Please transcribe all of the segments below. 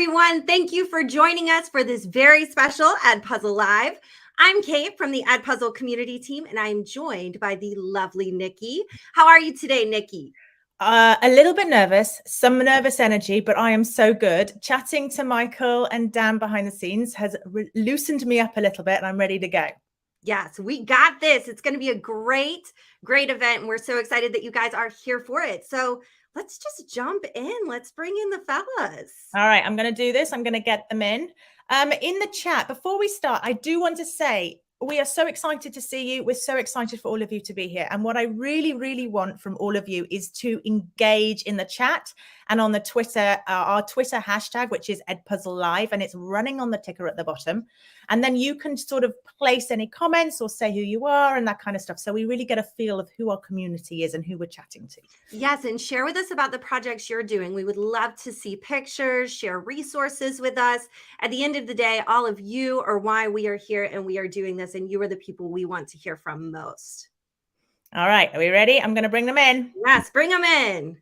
everyone. Thank you for joining us for this very special Edpuzzle Live. I'm Kate from the Edpuzzle community team, and I'm joined by the lovely Nici. How are you today, Nici? A little bit nervous, some nervous energy, but I am so good. Chatting to Michael and Dan behind the scenes has loosened me up a little bit, and I'm ready to go. Yes, we got this. It's going to be a great event, and we're so excited that you guys are here for it. So let's just jump in. Let's bring in the fellas. All right, I'm going to do this. I'm going to get them in. In the chat, before we start, I do want to say we are so excited to see you. We're so excited for all of you to be here. And what I really, really want from all of you is to engage in the chat and on the Twitter, our Twitter hashtag, which is Edpuzzle Live, and it's running on the ticker at the bottom. And then you can sort of place any comments or say who you are and that kind of stuff. So we really get a feel of who our community is and who we're chatting to. Yes, and share with us about the projects you're doing. We would love to see pictures, share resources with us. At the end of the day, all of you are why we are here and we are doing this, and you are the people we want to hear from most. All right, are we ready? I'm going to bring them in. Yes, bring them in.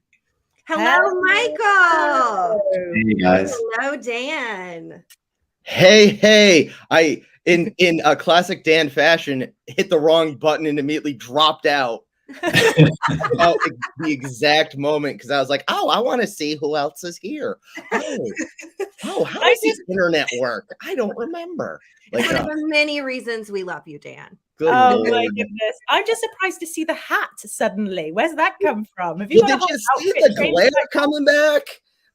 Hello, Michael. Hey, guys. Hello, Dan. Hey, I in a classic Dan fashion hit the wrong button and immediately dropped out. About the exact moment, because I was like, oh, I want to see who else is here. Oh, how does this internet work? I don't remember. Like, one of the many reasons we love you, Dan. Oh my goodness. I'm just surprised to see the hat suddenly. Where's that come from? Have you did you see the glare coming back?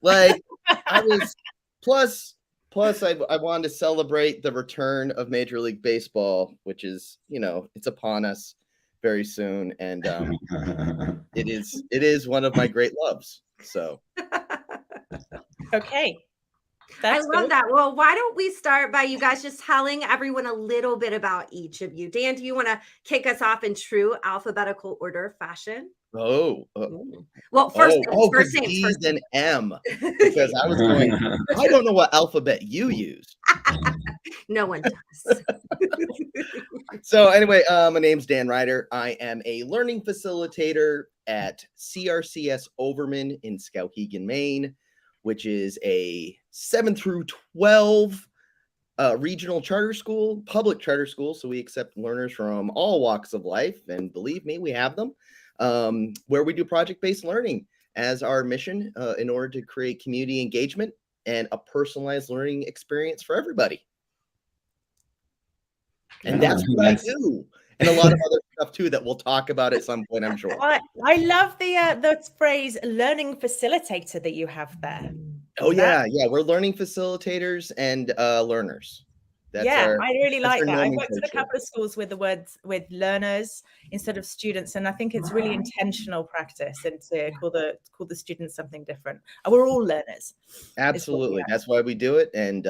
Like, I was plus I wanted to celebrate the return of Major League Baseball, which is, it's upon us very soon, and it is one of my great loves. So okay. I love that. Well, why don't we start by you guys just telling everyone a little bit about each of you. Dan, do you want to kick us off in true alphabetical order fashion? Well, first D's and M, because I was going, I don't know what alphabet you use. No one does. So anyway, my name's Dan Ryder. I am a learning facilitator at CRCS Overman in Skowhegan, Maine, which is a 7 through 12 regional charter school, public charter school. So we accept learners from all walks of life. And believe me, we have them, where we do project-based learning as our mission in order to create community engagement and a personalized learning experience for everybody. And that's what I do. And a lot of other stuff too that we'll talk about at some point, I'm sure. I love the phrase learning facilitator that you have there. Oh yeah, we're learning facilitators and learners. I really like that. I've worked at a couple of schools with the words with learners instead of students, and I think it's really intentional practice and to call the students something different. We're all learners. Absolutely, that's why we do it. And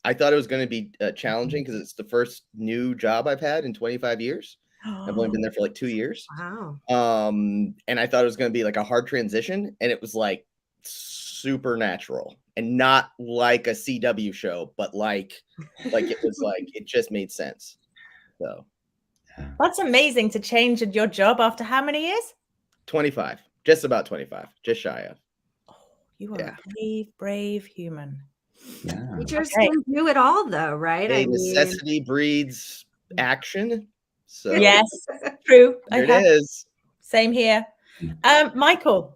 I thought it was going to be challenging because it's the first new job I've had in 25 years. I've only been there for like 2 years. Wow. And I thought it was going to be like a hard transition, and it was like supernatural and not like a CW show, but like it was like it just made sense. So that's amazing to change your job after how many years? 25, just about 25, just shy of. Oh, you are a brave human. Yeah. Teachers can do it all though, right? Necessity breeds action. So yes, true. There it is. Same here. Michael.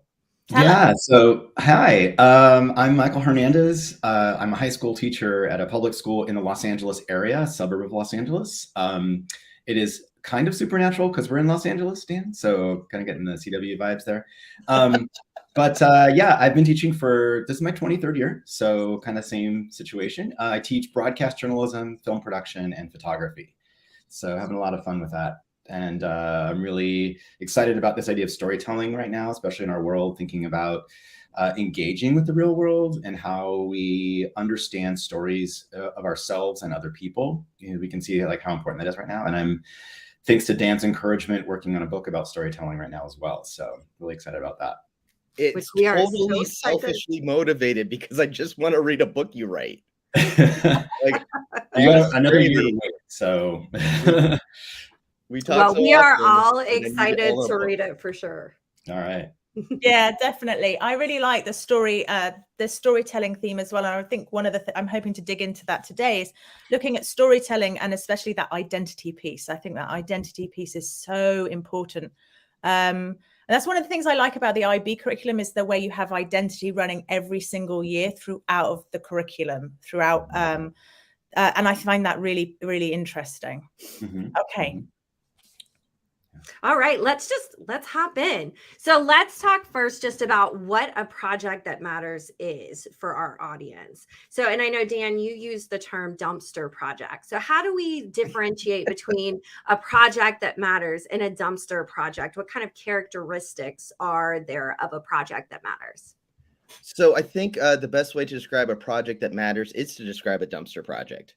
So hi, I'm Michael Hernandez. I'm a high school teacher at a public school in the Los Angeles area, suburb of Los Angeles. It is kind of supernatural because we're in Los Angeles, Dan, so kind of getting the CW vibes there. But I've been teaching this is my 23rd year, so kind of same situation. I teach broadcast journalism, film production, and photography. So having a lot of fun with that. And I'm really excited about this idea of storytelling right now, especially in our world, thinking about engaging with the real world and how we understand stories of ourselves and other people. We can see like how important that is right now. And I'm, thanks to Dan's encouragement, working on a book about storytelling right now as well. So really excited about that. It's totally selfishly motivated because I just want to read a book you write. Like another year to wait, so we talk. We are all excited to read it for sure. All right. Yeah, definitely. I really like the storytelling theme as well. And I think one of the I'm hoping to dig into that today is looking at storytelling, and especially that identity piece. I think that identity piece is so important. And that's one of the things I like about the IB curriculum, is the way you have identity running every single year throughout of the curriculum, throughout. And I find that really, really interesting. Okay. All right, let's hop in. So let's talk first just about what a project that matters is for our audience. So, and I know, Dan, you use the term dumpster project. So how do we differentiate between a project that matters and a dumpster project? What kind of characteristics are there of a project that matters? So I think the best way to describe a project that matters is to describe a dumpster project,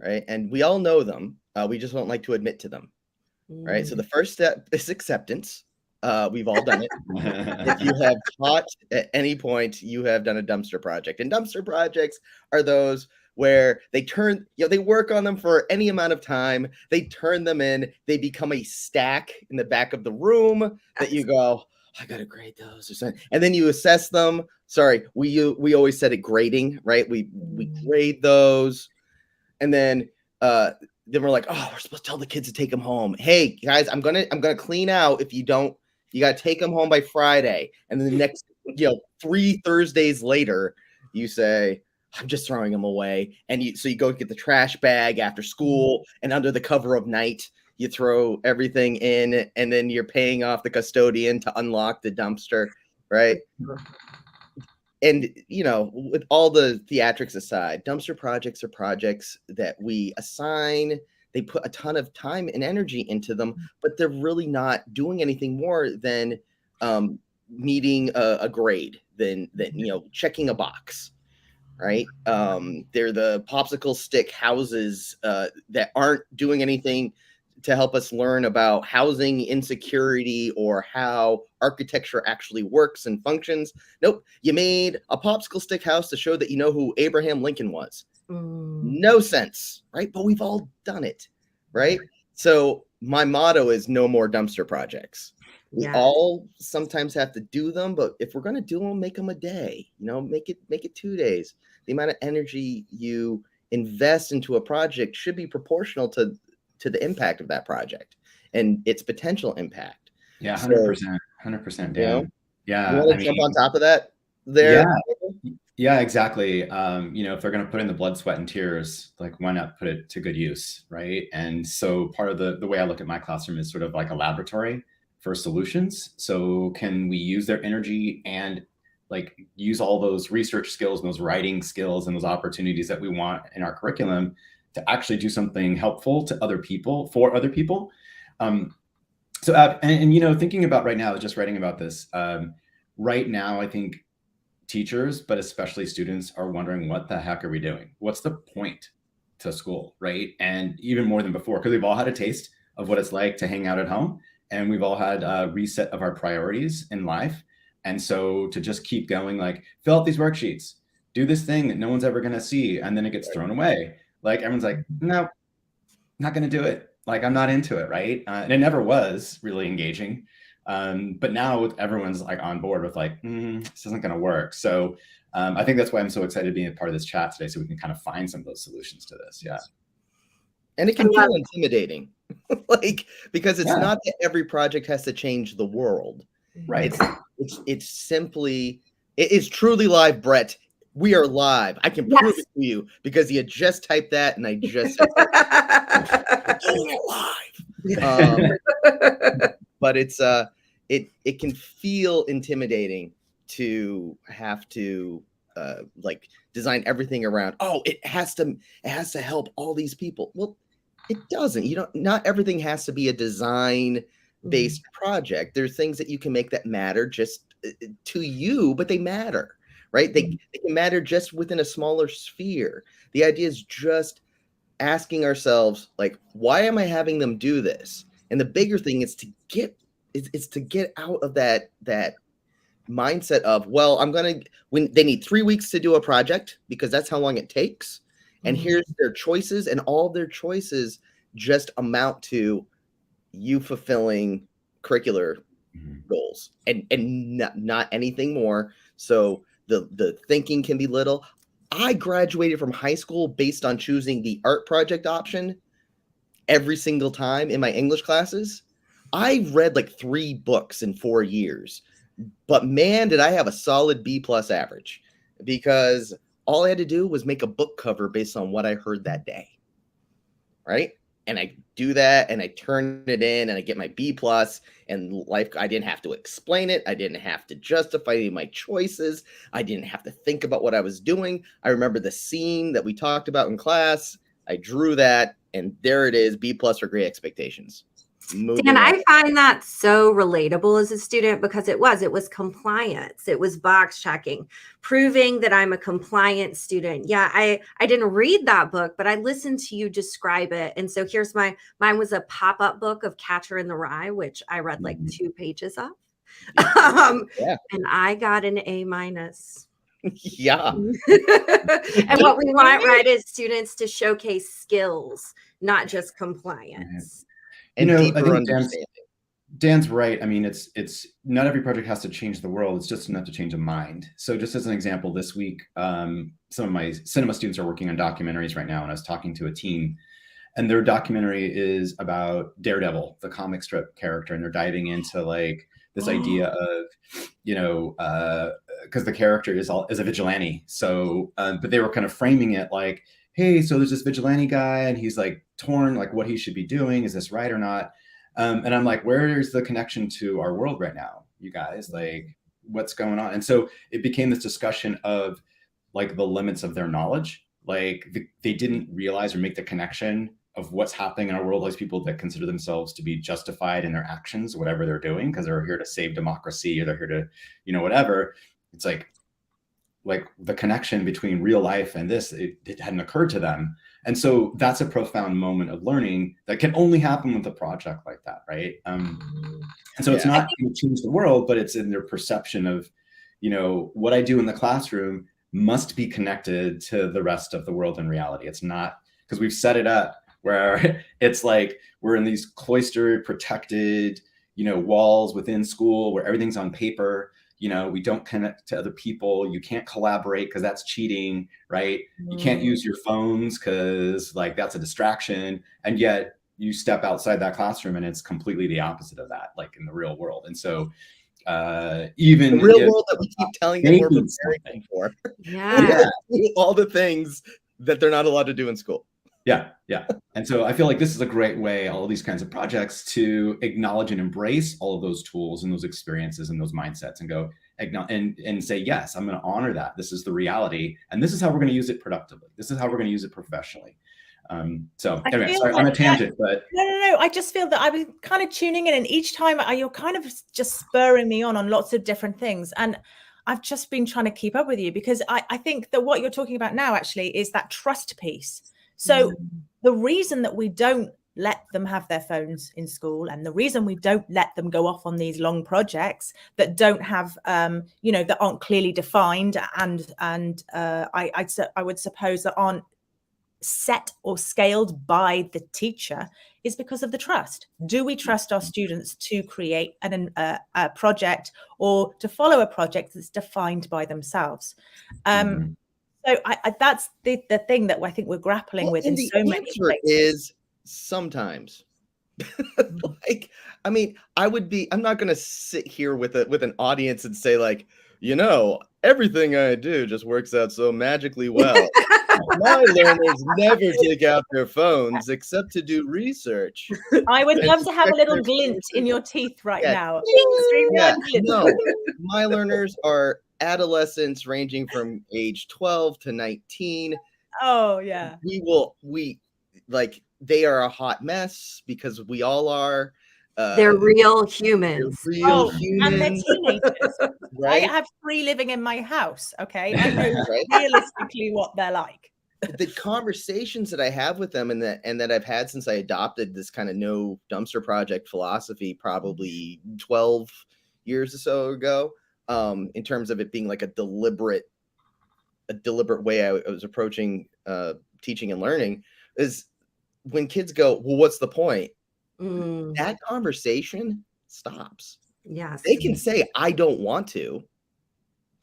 right? And we all know them. We just don't like to admit to them. Right. So the first step is acceptance. We've all done it. If you have taught at any point, you have done a dumpster project. And dumpster projects are those where they they work on them for any amount of time. They turn them in. They become a stack in the back of the room that you go, I got to grade those or something. And then you assess them. Sorry, we always said it grading, right? We grade those. And then we're like, oh, we're supposed to tell the kids to take them home. Hey guys, I'm gonna clean out. If you don't, you gotta take them home by Friday. And then the next, 3 Thursdays later, you say, I'm just throwing them away. And so you go get the trash bag after school, and under the cover of night, you throw everything in, and then you're paying off the custodian to unlock the dumpster, right? And, with all the theatrics aside, dumpster projects are projects that we assign. They put a ton of time and energy into them, but they're really not doing anything more than meeting a grade, than checking a box, right? They're the popsicle stick houses that aren't doing anything to help us learn about housing insecurity or how architecture actually works and functions. Nope. You made a popsicle stick house to show that you know who Abraham Lincoln was. No sense, right? But we've all done it, right? So my motto is no more dumpster projects. We all sometimes have to do them, but if we're going to do them, make them a day, make it 2 days. The amount of energy you invest into a project should be proportional to the impact of that project and its potential impact. Yeah, 100%, Dan. Yeah, you want to jump on top of that there? Yeah, exactly. If they're going to put in the blood, sweat, and tears, like, why not put it to good use, right? And so part of the way I look at my classroom is sort of like a laboratory for solutions. So can we use their energy and use all those research skills and those writing skills and those opportunities that we want in our curriculum to actually do something helpful to other people, for other people. Thinking about right now, just writing about this, right now, I think teachers, but especially students, are wondering, what the heck are we doing? What's the point to school, right? And even more than before, because we've all had a taste of what it's like to hang out at home, and we've all had a reset of our priorities in life. And so to just keep going, fill out these worksheets, do this thing that no one's ever going to see, and then it gets thrown away. Everyone's like, no, not going to do it. I'm not into it, right? And it never was really engaging. But now everyone's on board with this isn't going to work. So I think that's why I'm so excited to be a part of this chat today, so we can kind of find some of those solutions to this. Yeah. And it can feel intimidating, because it's not that every project has to change the world. Right. It's simply, it is truly live, Brett. We are live. I can prove it to you because you just typed that, and I just said live. But it's it can feel intimidating to have to design everything around. Oh, it has to help all these people. Well, it doesn't. Not everything has to be a design based project. There's things that you can make that matter just to you, but they matter. Right? They can matter just within a smaller sphere. The idea is just asking ourselves, why am I having them do this? And the bigger thing is to get out of that mindset of, well, when they need 3 weeks to do a project because that's how long it takes. And here's their choices, and all their choices just amount to you fulfilling curricular goals and not anything more. So the thinking can be little. I graduated from high school based on choosing the art project option every single time in my English classes. I read like 3 books in 4 years, but man, did I have a solid B+ average, because all I had to do was make a book cover based on what I heard that day. Right. And I do that and I turn it in and I get my B+, and life, I didn't have to explain it. I didn't have to justify any of my choices. I didn't have to think about what I was doing. I remember the scene that we talked about in class. I drew that, and there it is, B+ for great expectations. Dan, I find that so relatable as a student, because it was compliance. It was box checking, proving that I'm a compliant student. Yeah, I didn't read that book, but I listened to you describe it. And so here's mine was a pop-up book of Catcher in the Rye, which I read like 2 pages of. And I got an A-. Yeah. And what we want, right, is students to showcase skills, not just compliance. And I deeper think understanding. Dan's right. I mean, it's not every project has to change the world. It's just enough to change a mind. So just as an example, this week, some of my cinema students are working on documentaries right now, and I was talking to a team, and their documentary is about Daredevil, the comic strip character, and they're diving into like this idea of, because the character is a vigilante. So, but they were kind of framing it like, hey, so there's this vigilante guy and he's like torn, like what he should be doing. Is this right or not? And I'm like, where's the connection to our world right now, you guys? Like, what's going on? And so it became this discussion of like the limits of their knowledge. Like they didn't realize or make the connection of what's happening in our world. Those people that consider themselves to be justified in their actions, whatever they're doing, because they're here to save democracy or they're here to, whatever. It's like the connection between real life and this, it hadn't occurred to them. And so that's a profound moment of learning that can only happen with a project like that, right? And so it's not going to change the world, but it's in their perception of, what I do in the classroom must be connected to the rest of the world in reality. It's not, because we've set it up where it's like we're in these cloistered, protected, walls within school where everything's on paper. We don't connect to other people. You can't collaborate because that's cheating, right? You can't use your phones because like that's a distraction. And yet you step outside that classroom and it's completely the opposite of that, like in the real world. And so even the real world that we keep telling them we're preparing them for. Yeah. All the things that they're not allowed to do in school. Yeah. And so I feel like this is a great way, all of these kinds of projects, to acknowledge and embrace all of those tools and those experiences and those mindsets and go and say, yes, I'm going to honor that. This is the reality. And this is how we're going to use it productively. This is how we're going to use it professionally. So anyway, sorry, on a tangent, but no. I just feel that I was kind of tuning in, and each time you're kind of just spurring me on lots of different things. And I've just been trying to keep up with you, because I think that what you're talking about now actually is that trust piece. So the reason that we don't let them have their phones in school, and the reason we don't let them go off on these long projects that don't have, that aren't clearly defined, and I would suppose that aren't set or scaled by the teacher, is because of the trust. Do we trust our students to create a project or to follow a project that's defined by themselves? So that's the thing that I think we're grappling with in so many places. Is sometimes like, I mean, I'm not going to sit here with an audience and say like, everything I do just works out so magically well. My learners never take out their phones except to do research. I would love to have a little glint in your teeth right now. No, my learners are adolescents ranging from age 12 to 19. Oh yeah. They are a hot mess, because we all are. They're real humans. And they're teenagers. Right? I have 3 living in my house. Okay, I know realistically what they're like. The conversations that I have with them and that I've had since I adopted this kind of no dumpster project philosophy, probably 12 years or so ago, in terms of it being like a deliberate way I was approaching teaching and learning, is when kids go, well, what's the point? That conversation stops. Yes. They can say, I don't want to.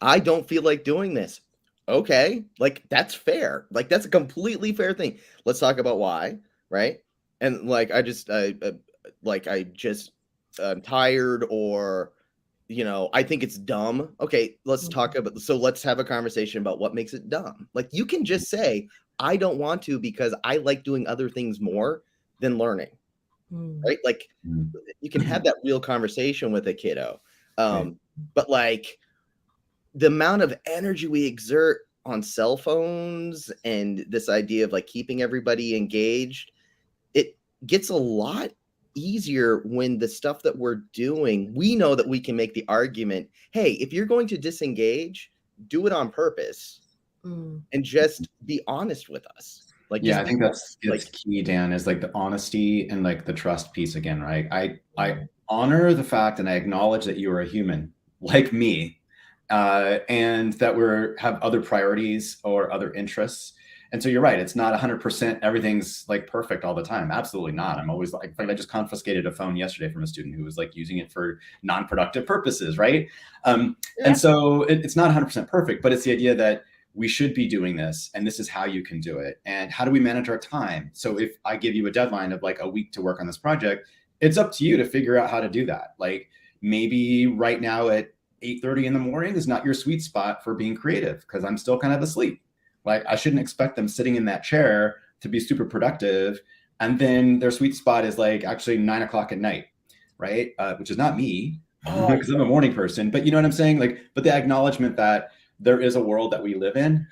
I don't feel like doing this. Okay. Like, that's fair. Like, that's a completely fair thing. Let's talk about why, right? And like, I'm tired, or, I think it's dumb. Okay, let's let's have a conversation about what makes it dumb. Like, you can just say, I don't want to because I like doing other things more than learning, right? Like, you can have that real conversation with a kiddo. But like, the amount of energy we exert on cell phones and this idea of like keeping everybody engaged, it gets a lot easier when the stuff that we're doing, we know that we can make the argument, hey, if you're going to disengage, do it on purpose and just be honest with us. Like, yeah, I think that's key, Dan, is like the honesty and like the trust piece again, right? I honor the fact and I acknowledge that you are a human like me, and that have other priorities or other interests. And so you're right, it's not 100% everything's like perfect all the time. Absolutely not. I'm always like, in fact, I just confiscated a phone yesterday from a student who was like using it for non-productive purposes, right? And so it's not 100% perfect, but it's the idea that we should be doing this, and this is how you can do it. And how do we manage our time? So if I give you a deadline of like a week to work on this project, it's up to you to figure out how to do that. Like, maybe right now at 8:30 in the morning is not your sweet spot for being creative, because I'm still kind of asleep. Like, I shouldn't expect them sitting in that chair to be super productive. And then their sweet spot is like actually 9 o'clock at night, right? Which is not me, because I'm a morning person, but you know what I'm saying? Like, but the acknowledgement that there is a world that we live in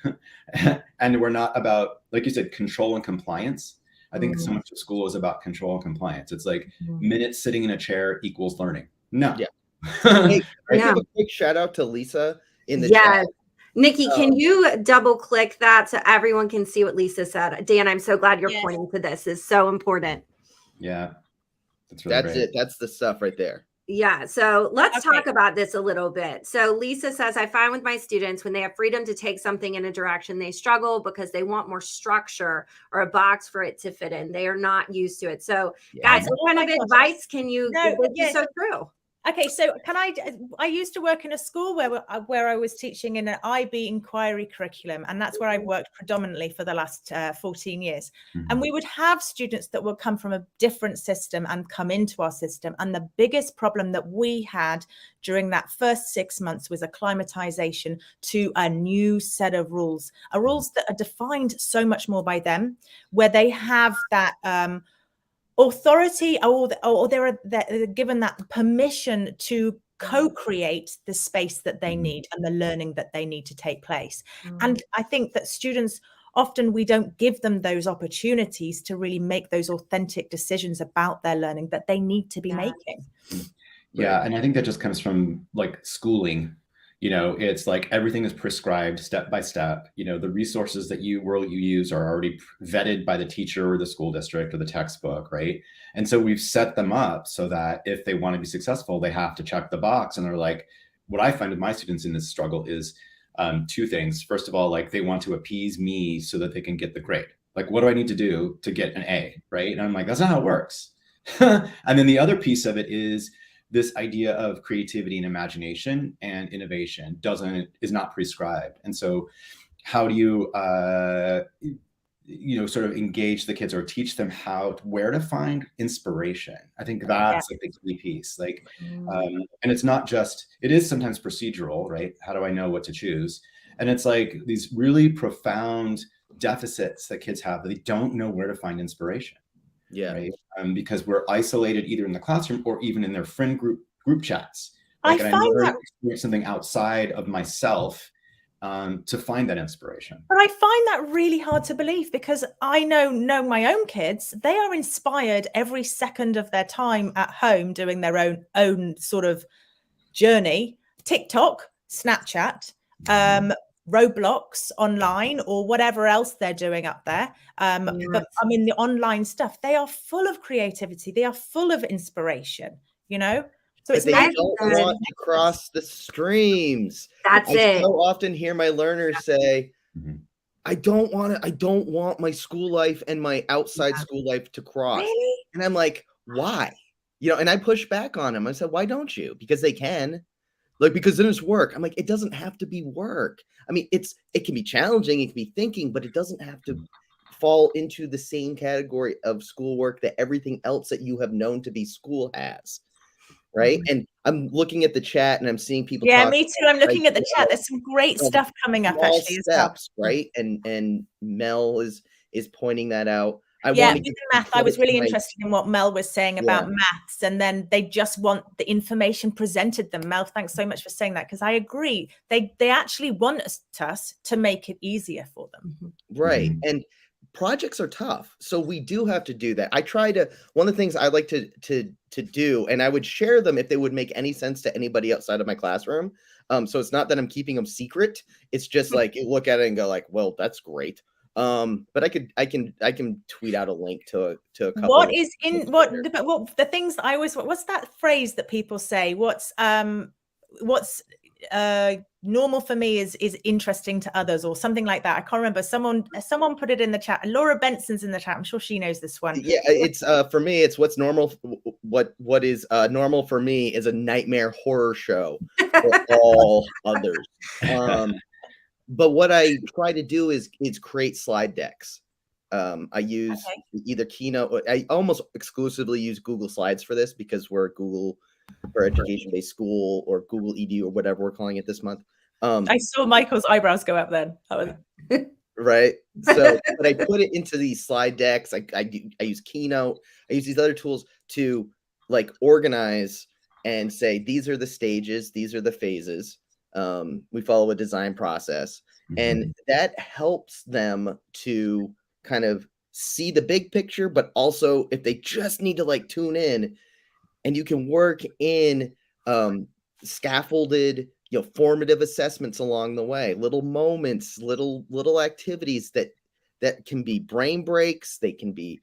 and we're not about, like you said, control and compliance. I think so much of school is about control and compliance. It's like minutes sitting in a chair equals learning. No. Yeah. Hey, I give a quick shout out to Lisa in the chat. Nici, can you double click that so everyone can see what Lisa said? Dan, I'm so glad you're pointing to this. It's so important. Yeah. That's really great. It. That's the stuff right there. Yeah. So let's talk about this a little bit. So Lisa says, I find with my students, when they have freedom to take something in a direction, they struggle because they want more structure or a box for it to fit in. They are not used to it. So guys, what kind of advice can you give? It's so true. Okay, so I used to work in a school where I was teaching in an IB inquiry curriculum, and that's where I worked predominantly for the last 14 years. And we would have students that would come from a different system and come into our system. And the biggest problem that we had during that first 6 months was acclimatization to a new set of rules that are defined so much more by them, where they have that authority, or they're given that permission to co-create the space that they need and the learning that they need to take place. And I think that students, often we don't give them those opportunities to really make those authentic decisions about their learning that they need to be making. Yeah, and I think that just comes from like schooling. You know, it's like everything is prescribed step by step. You know, the resources that you use are already vetted by the teacher or the school district or the textbook, right? And so we've set them up so that if they want to be successful, they have to check the box. And they're like, what I find with my students in this struggle is two things. First of all, like, they want to appease me so that they can get the grade. Like, what do I need to do to get an A, right? And I'm like, that's not how it works. And then the other piece of it is this idea of creativity and imagination and innovation is not prescribed. And so how do you, sort of engage the kids or teach them where to find inspiration? I think that's like the key piece. Like, and it's not just, it is sometimes procedural, right? How do I know what to choose? And it's like these really profound deficits that kids have, that they don't know where to find inspiration. Yeah. Right? Because we're isolated either in the classroom or even in their friend group chats. Like, I find that experience something outside of myself to find that inspiration. But I find that really hard to believe, because I know my own kids, they are inspired every second of their time at home doing their own sort of journey. TikTok, Snapchat, Roblox online, or whatever else they're doing up there. But I mean, the online stuff, they are full of creativity. They are full of inspiration, you know? So it's they don't want to cross the streams. That's it. I so often hear my learners say, I don't want my school life and my outside school life to cross. Really? And I'm like, why? and I push back on them. I said, why don't you? Because they can. Like, because then it's work. I'm like, it doesn't have to be work. I mean, it can be challenging, it can be thinking, but it doesn't have to fall into the same category of schoolwork that everything else that you have known to be school has. Right. And I'm looking at the chat and I'm seeing people. Yeah, talk me too. I'm looking at the chat. There's some great stuff coming up actually as well. Right. And Mel is pointing that out. With the math, I was really interested in what Mel was saying about maths, and then they just want the information presented them. Mel, thanks so much for saying that, because I agree. They actually want us to make it easier for them. Right. And projects are tough. So we do have to do that. I try to, one of the things I like to do, and I would share them if they would make any sense to anybody outside of my classroom. So it's not that I'm keeping them secret. It's just like, you look at it and go like, well, that's great. But I can tweet out a link to a couple. What is in what the things that I always, what's that phrase that people say? What's normal for me is interesting to others, or something like that. I can't remember. Someone put it in the chat. Laura Benson's in the chat. I'm sure she knows this one. Yeah, it's for me, it's what's normal. What is normal for me is a nightmare horror show for all others. But what I try to do is create slide decks. I use either Keynote. I almost exclusively use Google Slides for this, because we're a Google for education-based school, or Google EDU, or whatever we're calling it this month. I saw Michael's eyebrows go up then. Right. So, but I put it into these slide decks. I use Keynote. I use these other tools to like organize and say, these are the stages, these are the phases. We follow a design process, and that helps them to kind of see the big picture, but also if they just need to like tune in, and you can work in scaffolded, formative assessments along the way, little moments, little activities that can be brain breaks. They can be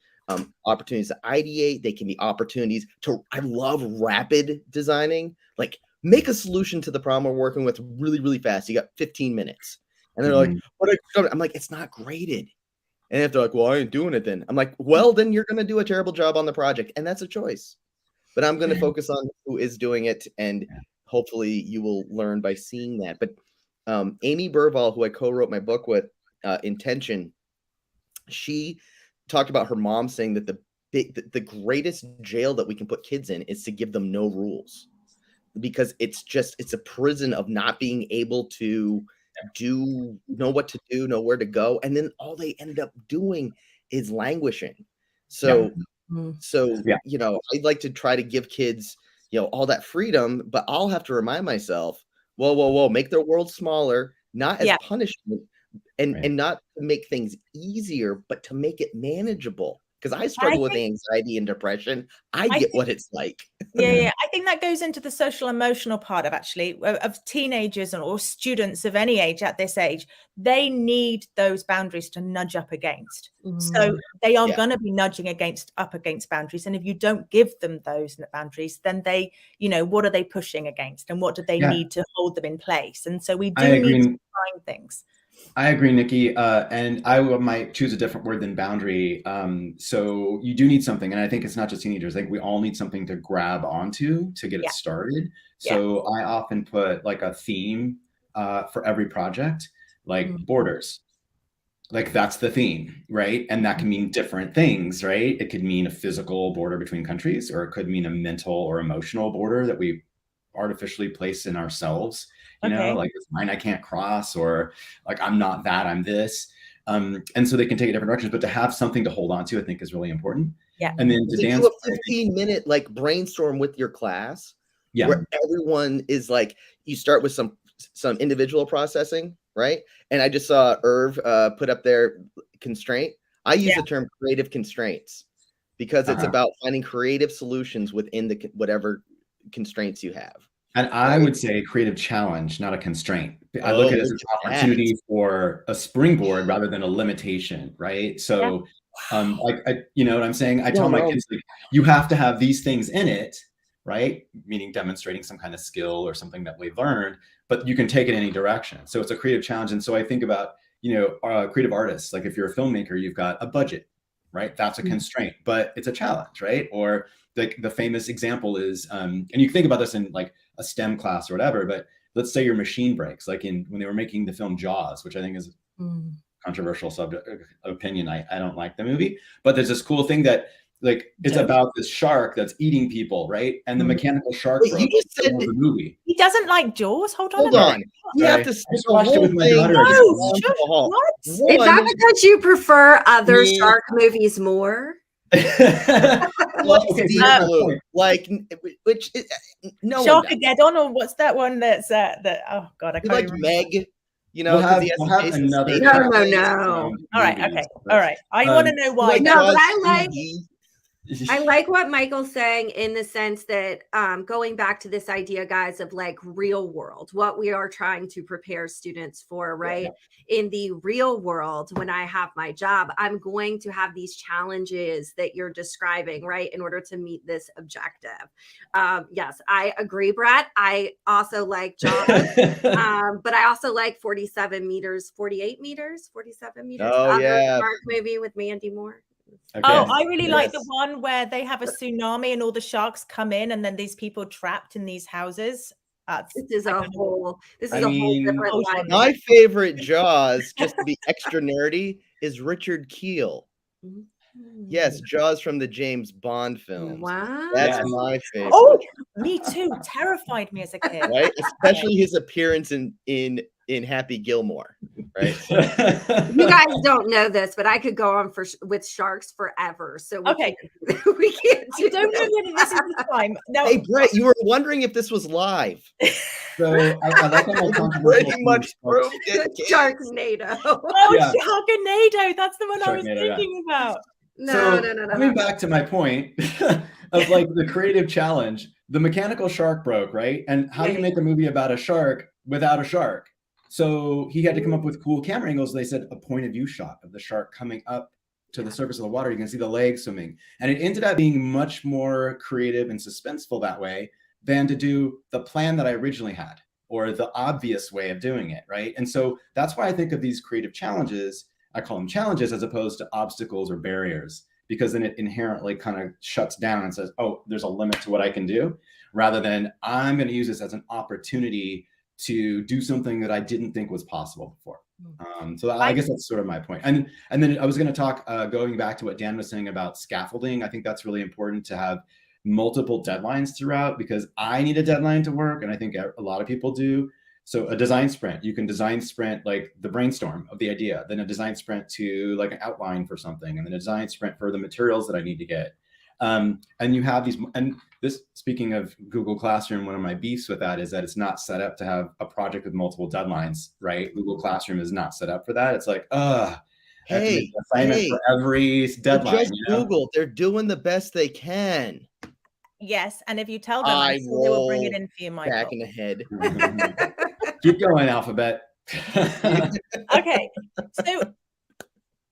opportunities to ideate. They can be opportunities to, I love rapid designing, like make a solution to the problem we're working with really, really fast. You got 15 minutes. And they're like, I'm like, it's not graded. And if they're like, well, I ain't doing it then. I'm like, well, then you're going to do a terrible job on the project. And that's a choice. But I'm going to focus on who is doing it. And hopefully you will learn by seeing that. But Amy Burvall, who I co-wrote my book with, Intention, she talked about her mom saying that the greatest jail that we can put kids in is to give them no rules. Because it's a prison of not being able to know what to do, know where to go. And then all they end up doing is languishing. So, I'd like to try to give kids, all that freedom, but I'll have to remind myself, whoa, make their world smaller, not as punishment, and not to make things easier, but to make it manageable. Because I struggle with anxiety and depression. I get what it's like. I think that goes into the social emotional part of teenagers or students of any age at this age. They need those boundaries to nudge up against. So they are going to be nudging up against boundaries. And if you don't give them those boundaries, then they, what are they pushing against, and what do they need to hold them in place? And so we do need to find things. I agree, Nikki. And I might choose a different word than boundary. So you do need something. And I think it's not just teenagers. I think we all need something to grab onto to get it started. So I often put like a theme for every project, like borders. Like that's the theme, right? And that can mean different things, right? It could mean a physical border between countries, or it could mean a mental or emotional border that we artificially place in ourselves. Like it's mine I can't cross, or like I'm not that, I'm this. And so they can take it different directions, but to have something to hold on to, I think is really important. Yeah. And then to dance a 15-minute like brainstorm with your class, where everyone is like, you start with some individual processing, right? And I just saw Irv put up their constraint. I use the term creative constraints, because it's about finding creative solutions within the whatever constraints you have. And I would say creative challenge, not a constraint. I look at it as an opportunity for a springboard rather than a limitation, right? So, you know what I'm saying? I tell my kids, like, you have to have these things in it, right? Meaning demonstrating some kind of skill or something that we've learned, but you can take it any direction. So it's a creative challenge. And so I think about, creative artists. Like if you're a filmmaker, you've got a budget, right? That's a constraint, but it's a challenge, right? Or the famous example is, and you can think about this in like a STEM class or whatever, but let's say your machine breaks, like when they were making the film Jaws, which I think is controversial opinion. I don't like the movie, but there's this cool thing that like it's about this shark that's eating people, right? And the mechanical shark broke. You just said the movie. He doesn't like Jaws. Hold on. You have to I just watched it with my daughter. What? Is that because you prefer other shark movies more? Well, okay, like which no Sharkageddon, or what's that one that's that oh god, I can't like remember. Meg, you know, we'll have another no. All right, okay, all right. I want to know why. Like No, but I I like what Michael's saying in the sense that going back to this idea, guys, of like real world, what we are trying to prepare students for, right? Yeah. In the real world, when I have my job, I'm going to have these challenges that you're describing, right? In order to meet this objective. Yes, I agree, Brett. I also like Jaws, but I also like 48 meters, 47 meters. Oh, yeah. Shark movie with Mandy Moore. Okay. Oh, I really like the one where they have a tsunami and all the sharks come in, and then these people trapped in these houses. This is a whole different line. My favorite Jaws, just to be extra nerdy, is Richard Keel. Yes, Jaws from the James Bond film. Wow, that's my favorite. Oh, me too. Terrified me as a kid. Right, especially his appearance in Happy Gilmore. Right. You guys don't know this, but I could go on with sharks forever. So we can't I don't know whether this is the time. No. Hey, Brett, you were wondering if this was live. So I like that pretty much proved it. Sharknado. Oh, yeah. Sharknado. That's the one I was thinking about. No. Coming back to my point of like the creative challenge, the mechanical shark broke, right? And how do you make a movie about a shark without a shark? So he had to come up with cool camera angles. They said a point of view shot of the shark coming up to the surface of the water. You can see the legs swimming. And it ended up being much more creative and suspenseful that way than to do the plan that I originally had or the obvious way of doing it, right? And so that's why I think of these creative challenges, I call them challenges as opposed to obstacles or barriers, because then it inherently kind of shuts down and says, oh, there's a limit to what I can do, rather than I'm going to use this as an opportunity to do something that I didn't think was possible before. So I guess that's sort of my point. And then I was going to talk, going back to what Dan was saying about scaffolding. I think that's really important to have multiple deadlines throughout, because I need a deadline to work, and I think a lot of people do. So a design sprint, you can design sprint like the brainstorm of the idea, then a design sprint to like an outline for something, and then a design sprint for the materials that I need to get. And you have these, and this, speaking of Google Classroom, one of my beefs with that is that it's not set up to have a project with multiple deadlines, right? Google Classroom is not set up for that. It's like, hey, assignment for every deadline. Just Google, they're doing the best they can. Yes, and if you tell them, I'm sure they will bring it in for you, Michael. Back in the head. Keep going, Alphabet. Okay, so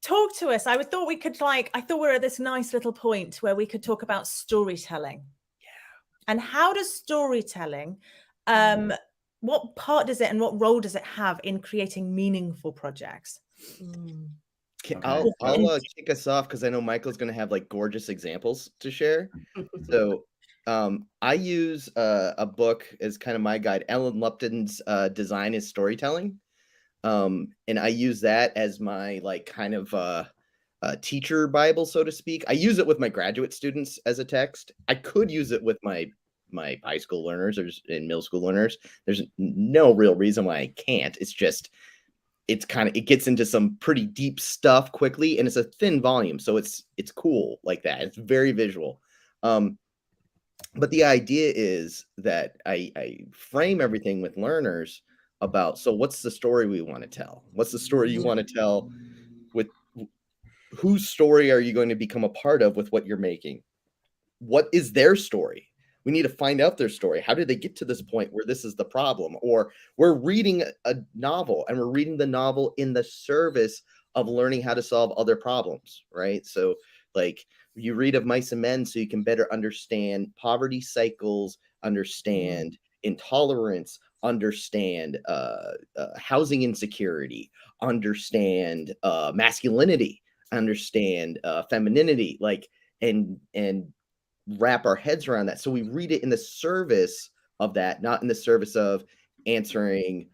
talk to us. I thought we could I thought we were at this nice little point where we could talk about storytelling. Yeah. And how does storytelling, what part does it and what role does it have in creating meaningful projects? I'll kick us off because I know Michael's going to have like gorgeous examples to share. So I use a book as kind of my guide, Ellen Lupton's Design is Storytelling. And I use that as my like kind of teacher Bible, so to speak. I use it with my graduate students as a text. I could use it with my high school learners and middle school learners. There's no real reason why I can't. It's just, it gets into some pretty deep stuff quickly, and it's a thin volume. So it's cool like that. It's very visual. But the idea is that I frame everything with learners about, so what's the story we want to tell? What's the story you want to tell? With whose story are you going to become a part of with what you're making? What is their story? We need to find out their story. How did they get to this point where this is the problem? Or we're reading a novel, and we're reading the novel in the service of learning how to solve other problems, right? So like you read of Mice and Men so you can better understand poverty cycles, understand intolerance, understand housing insecurity, understand masculinity, understand femininity, like, and wrap our heads around that. So we read it in the service of that, not in the service of answering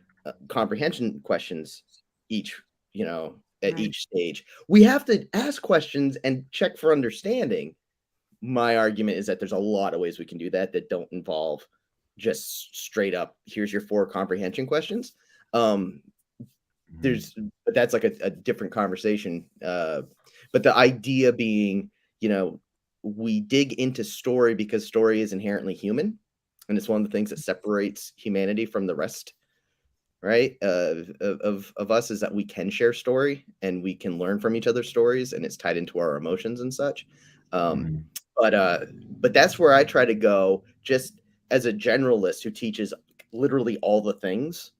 comprehension questions each, at Right. each stage. We have to ask questions and check for understanding. My argument is that there's a lot of ways we can do that that don't involve just straight up, here's your 4 comprehension questions. But that's like a different conversation. But the idea being, we dig into story because story is inherently human, and it's one of the things that separates humanity from the rest, right? Of us, is that we can share story and we can learn from each other's stories, and it's tied into our emotions and such. But that's where I try to go, just as a generalist who teaches literally all the things,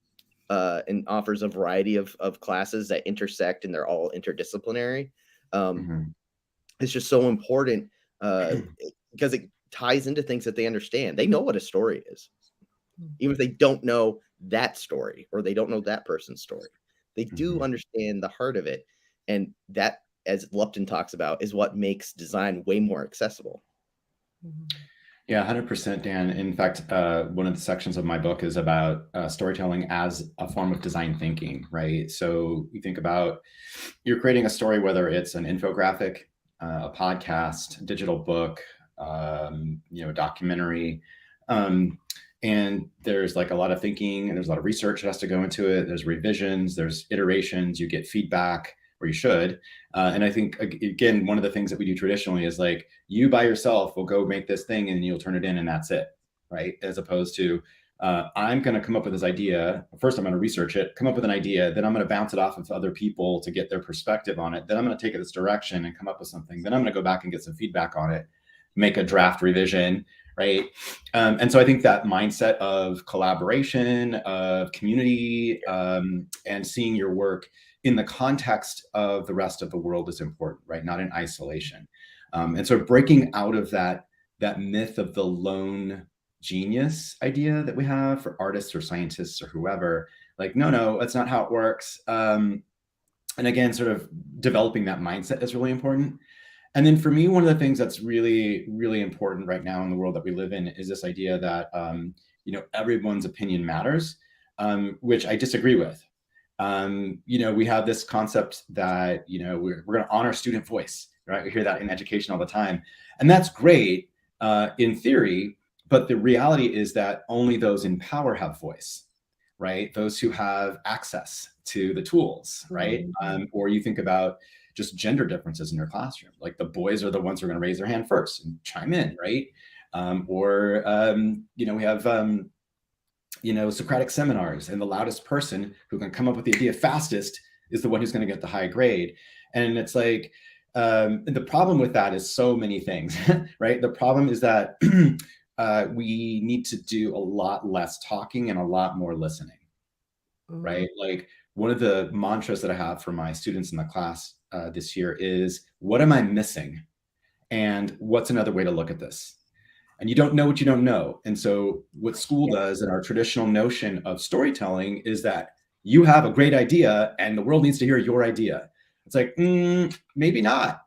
and offers a variety of classes that intersect, and they're all interdisciplinary. It's just so important because it ties into things that they understand. They know what a story is, even if they don't know that story or they don't know that person's story. They do understand the heart of it, and that, as Lupton talks about, is what makes design way more accessible. Yeah, 100%, Dan. In fact, one of the sections of my book is about storytelling as a form of design thinking, right? So you think about, you're creating a story, whether it's an infographic, a podcast, digital book, documentary, and there's like a lot of thinking and there's a lot of research that has to go into it. There's revisions, there's iterations, you get feedback, or you should. And I think, again, one of the things that we do traditionally is like, you by yourself will go make this thing and you'll turn it in and that's it, right? As opposed to, I'm going to come up with this idea. First, I'm going to research it, come up with an idea, then I'm going to bounce it off of other people to get their perspective on it. Then I'm going to take it this direction and come up with something. Then I'm going to go back and get some feedback on it, make a draft revision, right? And so I think that mindset of collaboration, of community, and seeing your work in the context of the rest of the world is important, right? Not in isolation. And so breaking out of that myth of the lone genius idea that we have for artists or scientists or whoever, like, no, that's not how it works. And again, sort of developing that mindset is really important. And then for me, one of the things that's really, really important right now in the world that we live in is this idea that, everyone's opinion matters, which I disagree with. We have this concept that, we're going to honor student voice, right? We hear that in education all the time. And that's great in theory, but the reality is that only those in power have voice, right? Those who have access to the tools, right? Or you think about just gender differences in your classroom. Like the boys are the ones who are going to raise their hand first and chime in, right? We have Socratic seminars, and the loudest person who can come up with the idea fastest is the one who's going to get the high grade. And it's like, the problem with that is so many things, right? The problem is that we need to do a lot less talking and a lot more listening, right? Like one of the mantras that I have for my students in the class this year is, what am I missing? And what's another way to look at this? And you don't know what you don't know. And so what school does in our traditional notion of storytelling is that you have a great idea and the world needs to hear your idea. It's like, maybe not.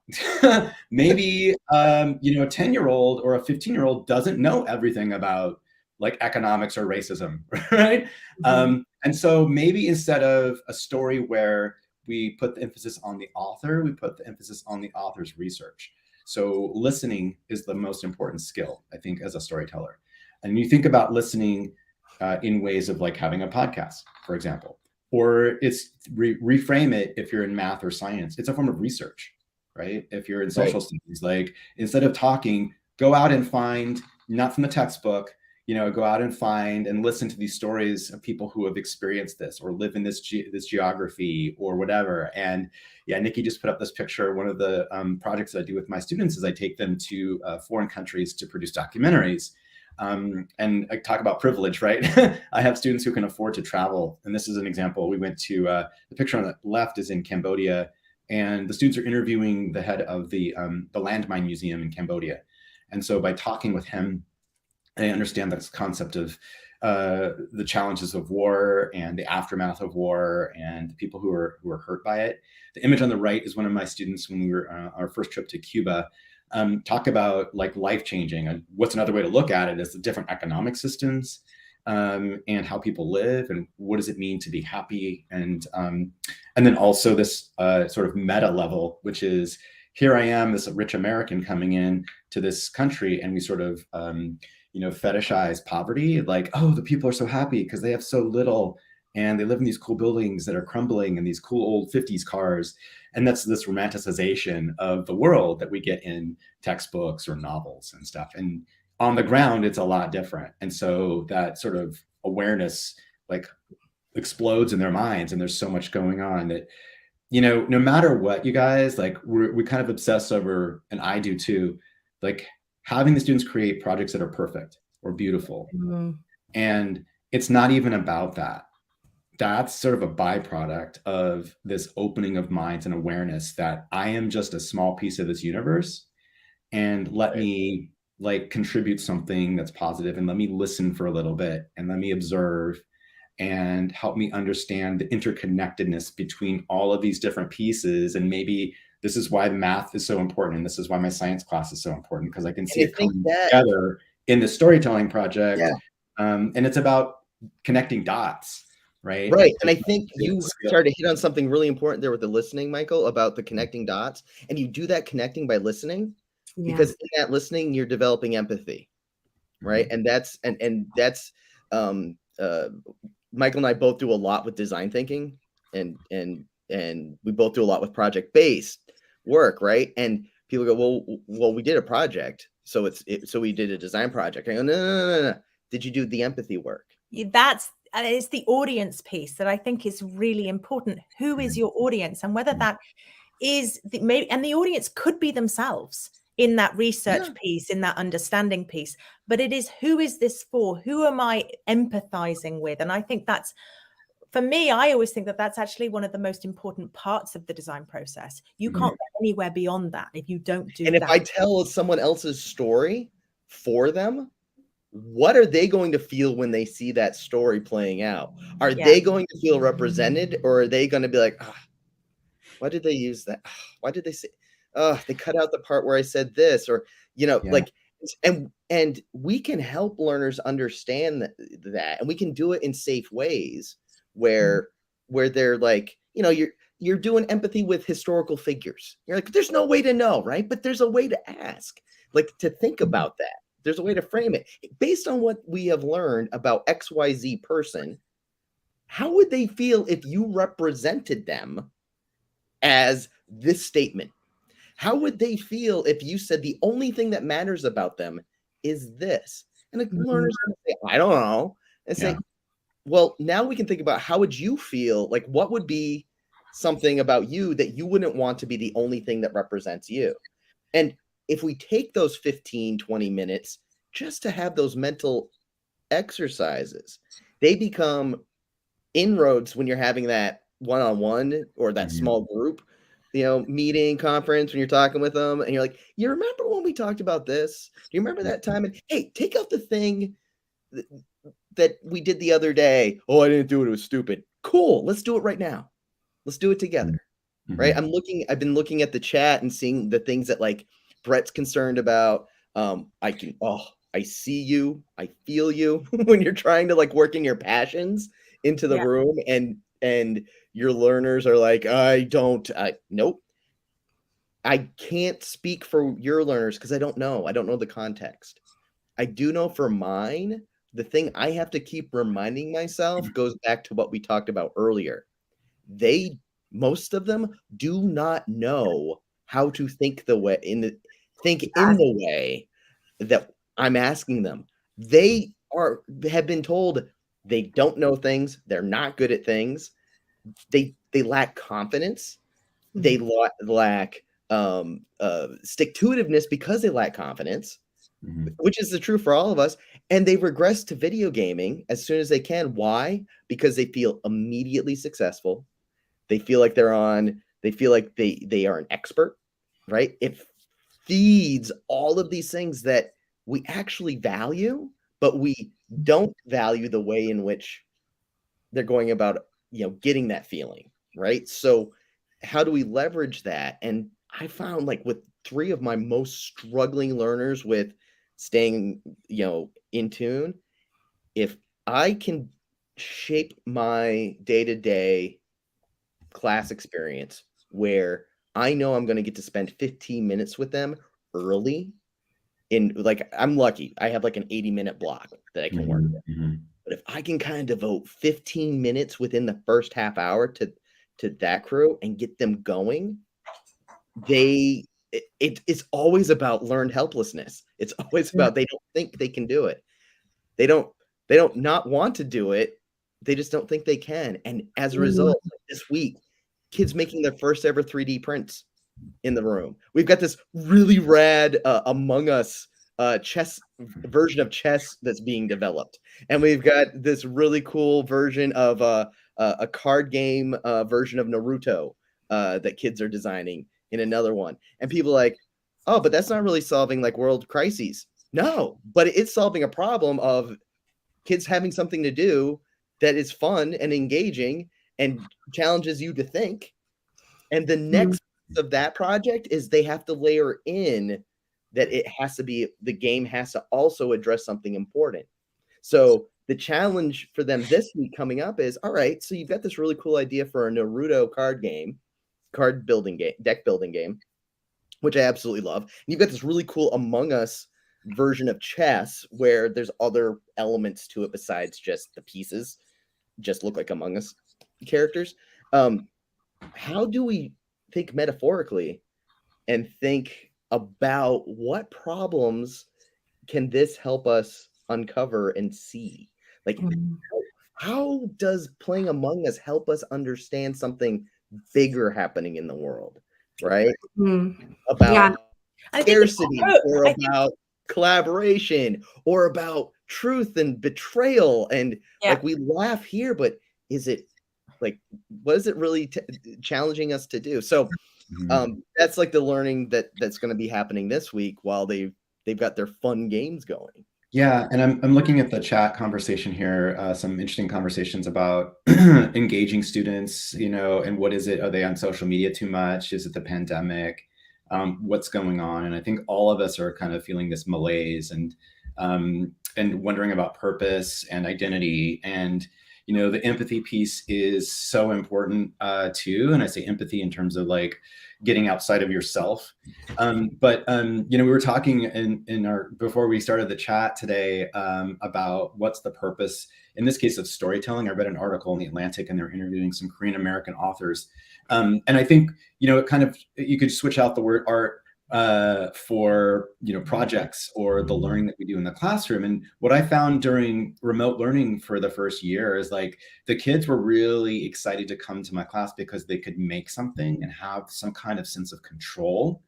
Maybe, a 10-year-old or a 15-year-old doesn't know everything about like economics or racism, right? And so maybe instead of a story where we put the emphasis on the author, we put the emphasis on the author's research. So listening is the most important skill, I think, as a storyteller. And you think about listening in ways of like having a podcast, for example, or it's reframe it if you're in math or science. It's a form of research, right? If you're in social studies, like instead of talking, go out and find, not from the textbook, go out and find and listen to these stories of people who have experienced this or live in this geography or whatever. And yeah, Nici just put up this picture. One of the projects that I do with my students is I take them to foreign countries to produce documentaries. And I talk about privilege, right? I have students who can afford to travel. And this is an example. We went to, the picture on the left is in Cambodia, and the students are interviewing the head of the Landmine Museum in Cambodia. And so by talking with him, I understand this concept of the challenges of war and the aftermath of war and the people who are hurt by it. The image on the right is one of my students when we were on our first trip to Cuba. Talk about like life-changing, and what's another way to look at it is the different economic systems and how people live and what does it mean to be happy, and then also this sort of meta level, which is here I am, this rich American coming in to this country, and we sort of fetishize poverty, like, oh, the people are so happy because they have so little and they live in these cool buildings that are crumbling and these cool old 50s cars. And that's this romanticization of the world that we get in textbooks or novels and stuff. And on the ground, it's a lot different. And so that sort of awareness like explodes in their minds, and there's so much going on that, no matter what, you guys, like we kind of obsess over, and I do too, like having the students create projects that are perfect or beautiful. Mm-hmm. And it's not even about that. That's sort of a byproduct of this opening of minds and awareness that I am just a small piece of this universe, and let me like contribute something that's positive, and let me listen for a little bit, and let me observe and help me understand the interconnectedness between all of these different pieces. And maybe this is why math is so important, and this is why my science class is so important, because I can see it coming together in the storytelling project. Yeah. And it's about connecting dots. Right. And I think you started to hit on something really important there with the listening, Michael, about the connecting dots. And you do that connecting by listening, because in that listening, you're developing empathy. Right. And that's Michael and I both do a lot with design thinking, and we both do a lot with project-based work. Right. And people go, well, we did a project. So so we did a design project. I go, no. Did you do the empathy work? It's the audience piece that I think is really important. Who is your audience, and whether that is and the audience could be themselves in that research piece, in that understanding piece, but it is, who is this for? Who am I empathizing with? And I think that's, for me, I always think that that's actually one of the most important parts of the design process. You can't get anywhere beyond that if you don't do that. And if I tell someone else's story for them, what are they going to feel when they see that story playing out? Are they going to feel represented, or are they going to be like, why did they use that? Why did they say, they cut out the part where I said this, or, like, and we can help learners understand that, and we can do it in safe ways where they're like, you're doing empathy with historical figures. You're like, there's no way to know, right? But there's a way to ask, like, to think about that. There's a way to frame it based on what we have learned about XYZ person. How would they feel if you represented them as this statement? How would they feel if you said the only thing that matters about them is this? And the learner's going to say, I don't know. And say, well, now we can think about, how would you feel? Like, what would be something about you that you wouldn't want to be the only thing that represents you? And if we take those 15, 20 minutes just to have those mental exercises, they become inroads when you're having that one-on-one or that small group, meeting, conference, when you're talking with them and you're like, you remember when we talked about this? Do you remember that time? And hey, take out the thing that we did the other day. Oh, I didn't do it. It was stupid. Cool. Let's do it right now. Let's do it together. Right. I've been looking at the chat and seeing the things that like Brett's concerned about. I see you, I feel you when you're trying to like working your passions into the room, and your learners are like, nope. I can't speak for your learners because I don't know the context. I do know for mine, the thing I have to keep reminding myself goes back to what we talked about earlier. Most of them do not know how to think in the way that I'm asking them. They have been told they don't know things. They're not good at things. They lack confidence. They lack stick-to-itiveness because they lack confidence, which is the truth for all of us. And they regress to video gaming as soon as they can. Why? Because they feel immediately successful. They feel like they are an expert, right? It feeds all of these things that we actually value, but we don't value the way in which they're going about, getting that feeling, right? So how do we leverage that? And I found, like, with 3 of my most struggling learners with staying, in tune, if I can shape my day-to-day class experience where I know I'm going to get to spend 15 minutes with them early, like, I'm lucky. I have like an 80-minute block that I can work with. But if I can kind of devote 15 minutes within the first half hour to that crew and get them going, it's always about learned helplessness. It's always about they don't think they can do it. They don't not want to do it. They just don't think they can. And as a result, like this week, kids making their first ever 3D prints in the room. We've got this really rad Among Us chess version of chess that's being developed, and we've got this really cool version of a card game version of Naruto that kids are designing in another one. And people are like, oh, but that's not really solving like world crises. No, but it's solving a problem of kids having something to do that is fun and engaging and challenges you to think. And the next of that project is they have to layer in that it has to be, the game has to also address something important. So the challenge for them this week coming up is, all right, so you've got this really cool idea for a Naruto deck building game, which I absolutely love. And you've got this really cool Among Us version of chess where there's other elements to it besides just the pieces just look like Among Us characters. How do we think metaphorically and think about what problems can this help us uncover and see? Like, how does playing Among Us help us understand something bigger happening in the world, right? About scarcity, or about collaboration, or about truth and betrayal. And like, we laugh here, but is it like, what is it really challenging us to do? So that's like the learning that's going to be happening this week while they've got their fun games going. Yeah, and I'm looking at the chat conversation here, some interesting conversations about engaging students, and what is it? Are they on social media too much? Is it the pandemic? What's going on? And I think all of us are kind of feeling this malaise and wondering about purpose and identity. And the empathy piece is so important too. And I say empathy in terms of like getting outside of yourself. But we were talking in our, before we started the chat today, about what's the purpose, in this case, of storytelling. I read an article in The Atlantic and they're interviewing some Korean American authors. And I think, it kind of, you could switch out the word art for projects or the learning that we do in the classroom. And what I found during remote learning for the first year is like the kids were really excited to come to my class because they could make something and have some kind of sense of control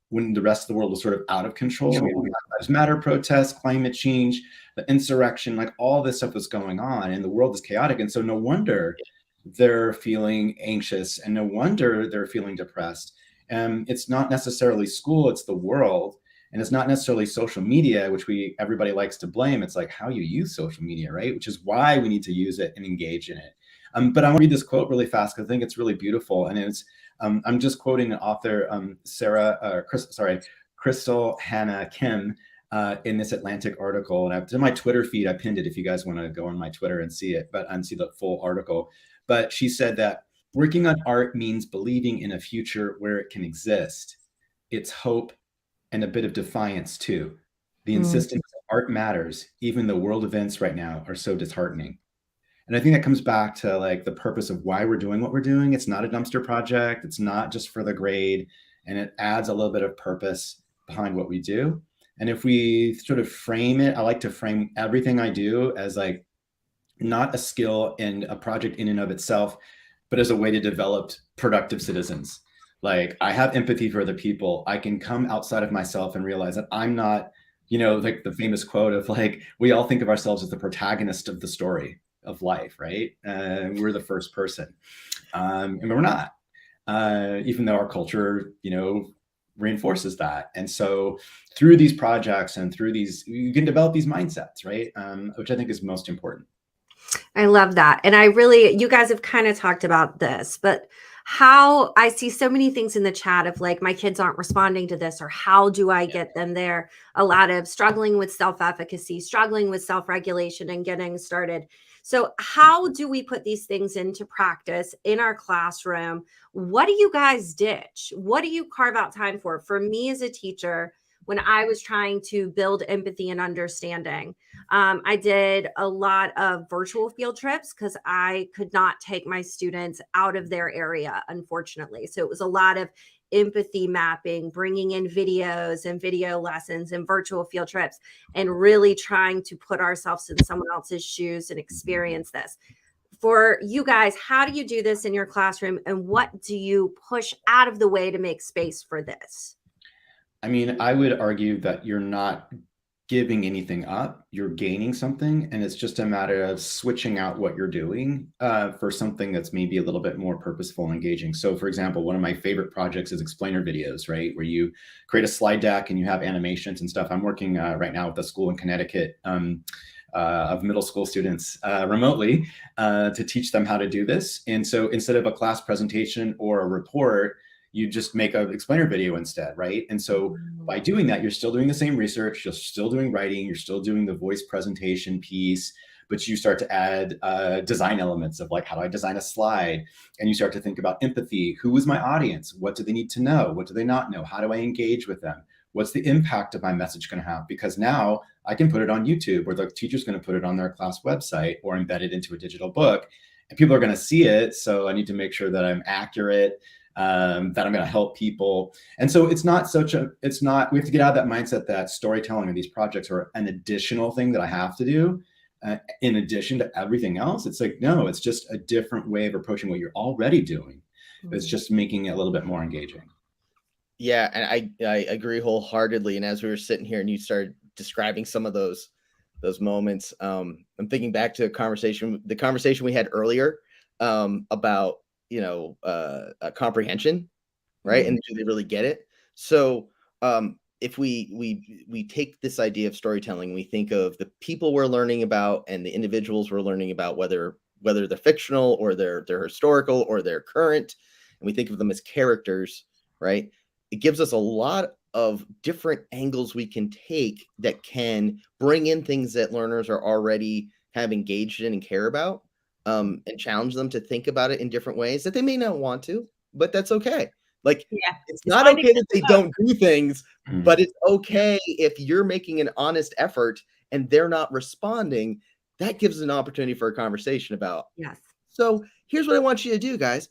when the rest of the world was sort of out of control. Black Lives Matter protests, climate change, the insurrection, like all this stuff was going on and the world is chaotic. And so no wonder they're feeling anxious and no wonder they're feeling depressed. It's not necessarily school, it's the world. And it's not necessarily social media, which everybody likes to blame. It's like how you use social media, right? Which is why we need to use it and engage in it. But I want to read this quote really fast because I think it's really beautiful. And it's, I'm just quoting an author, Crystal Hannah Kim, in this Atlantic article. And in my Twitter feed, I pinned it if you guys want to go on my Twitter and see it, and see the full article. But she said that working on art means believing in a future where it can exist. It's hope and a bit of defiance too. The insistence that art matters, even though world events right now are so disheartening. And I think that comes back to like the purpose of why we're doing what we're doing. It's not a dumpster project. It's not just for the grade. And it adds a little bit of purpose behind what we do. And if we sort of frame it, I like to frame everything I do as like not a skill in a project in and of itself, but as a way to develop productive citizens. Like I have empathy for other people. I can come outside of myself and realize that I'm not, like the famous quote of like, we all think of ourselves as the protagonist of the story of life, right? We're the first person, and we're not. Even though our culture, reinforces that. And so through these projects and through these, you can develop these mindsets, right? Which I think is most important. I love that. And you guys have kind of talked about this, but how I see so many things in the chat of like, my kids aren't responding to this, or how do I get them there? A lot of struggling with self-efficacy, struggling with self-regulation and getting started. So how do we put these things into practice in our classroom? What do you guys ditch? What do you carve out time for? For me as a teacher, when I was trying to build empathy and understanding, I did a lot of virtual field trips because I could not take my students out of their area, unfortunately. So it was a lot of empathy mapping, bringing in videos and video lessons and virtual field trips, and really trying to put ourselves in someone else's shoes and experience this. For you guys, how do you do this in your classroom, and what do you push out of the way to make space for this? I mean, I would argue that you're not giving anything up, you're gaining something, and it's just a matter of switching out what you're doing for something that's maybe a little bit more purposeful and engaging. So for example, one of my favorite projects is explainer videos, right? Where you create a slide deck and you have animations and stuff. I'm working right now with a school in Connecticut of middle school students remotely to teach them how to do this. And so instead of a class presentation or a report, you just make an explainer video instead, right? And so by doing that, you're still doing the same research, you're still doing writing, you're still doing the voice presentation piece, but you start to add design elements of like, how do I design a slide? And you start to think about empathy. Who is my audience? What do they need to know? What do they not know? How do I engage with them? What's the impact of my message going to have? Because now I can put it on YouTube, or the teacher's going to put it on their class website or embed it into a digital book, and people are going to see it. So I need to make sure that I'm accurate, that I'm going to help people. And so we have to get out of that mindset that storytelling and these projects are an additional thing that I have to do in addition to everything else. It's like, no, it's just a different way of approaching what you're already doing. It's just making it a little bit more engaging. Yeah, and I agree wholeheartedly. And as we were sitting here and you started describing some of those moments, I'm thinking back to the conversation we had earlier about comprehension, right? And do they really get it? So if we take this idea of storytelling, we think of the people we're learning about and the individuals we're learning about, whether they're fictional or they're historical or they're current, and we think of them as characters, right? It gives us a lot of different angles we can take that can bring in things that learners are already kind of engaged in and care about, and challenge them to think about it in different ways that they may not want to, but that's okay. Like, it's not okay that they don't do things, but it's okay if you're making an honest effort and they're not responding. That gives an opportunity for a conversation about. Yes. So here's what I want you to do, guys.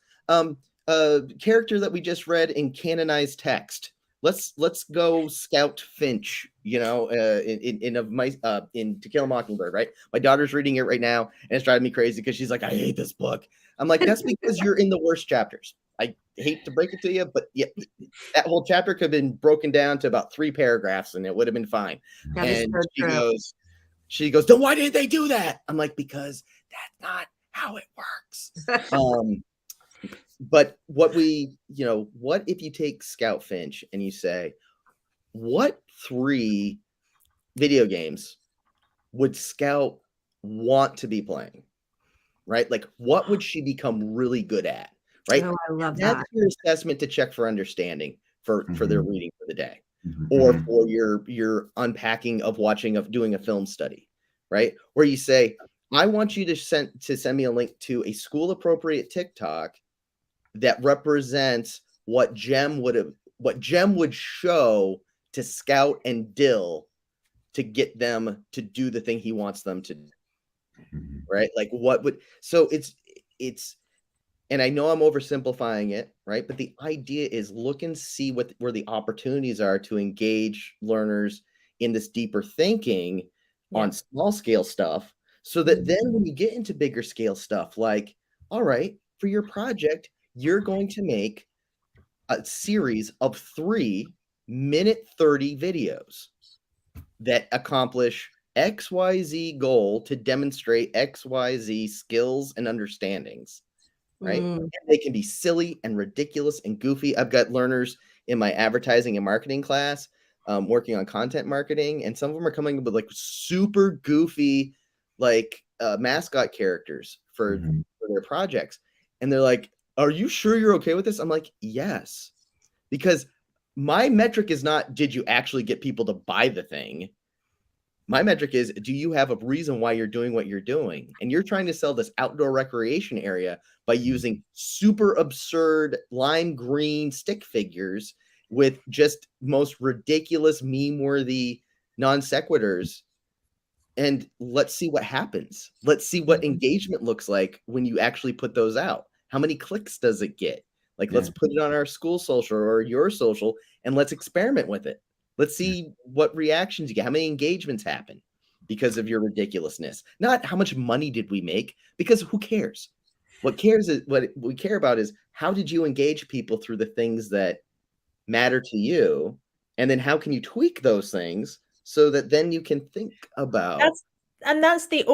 Character that we just read in canonized text. Let's go Scout Finch, in To Kill a Mockingbird, right? My daughter's reading it right now, and it's driving me crazy because she's like, I hate this book. I'm like, that's because you're in the worst chapters. I hate to break it to you, but yeah, that whole chapter could have been broken down to about 3 paragraphs and it would have been fine. That and so she goes, then why did they do that? I'm like, because that's not how it works. But what if you take Scout Finch and you say, what 3 video games would Scout want to be playing? Right? Like, what would she become really good at? Right? Oh, I love that. That's your assessment to check for understanding for their reading for the day, or for your unpacking of doing a film study, right? Where you say, I want you to send me a link to a school appropriate TikTok that represents what Jem would show to Scout and Dill to get them to do the thing he wants them to do. Right? Like, it's and I know I'm oversimplifying it, right? But the idea is look and see where the opportunities are to engage learners in this deeper thinking on small scale stuff, so that then when you get into bigger scale stuff, like, all right, for your project, you're going to make a series of 3 minute 30 videos that accomplish XYZ goal to demonstrate XYZ skills and understandings, right? And they can be silly and ridiculous and goofy. I've got learners in my advertising and marketing class, working on content marketing, and some of them are coming up with like super goofy, like mascot characters for their projects. And they're like, "Are you sure you're okay with this?" I'm like, "Yes." Because my metric is not, did you actually get people to buy the thing? My metric is, do you have a reason why you're doing what you're doing? And you're trying to sell this outdoor recreation area by using super absurd lime green stick figures with just most ridiculous meme-worthy non sequiturs. And let's see what happens. Let's see what engagement looks like when you actually put those out. How many clicks does it get? Like, let's put it on our school social or your social, and let's experiment with it. Let's see what reactions you get. How many engagements happen because of your ridiculousness? Not how much money did we make, because who cares? What we care about is, how did you engage people through the things that matter to you? And then how can you tweak those things so that then you can think about that's the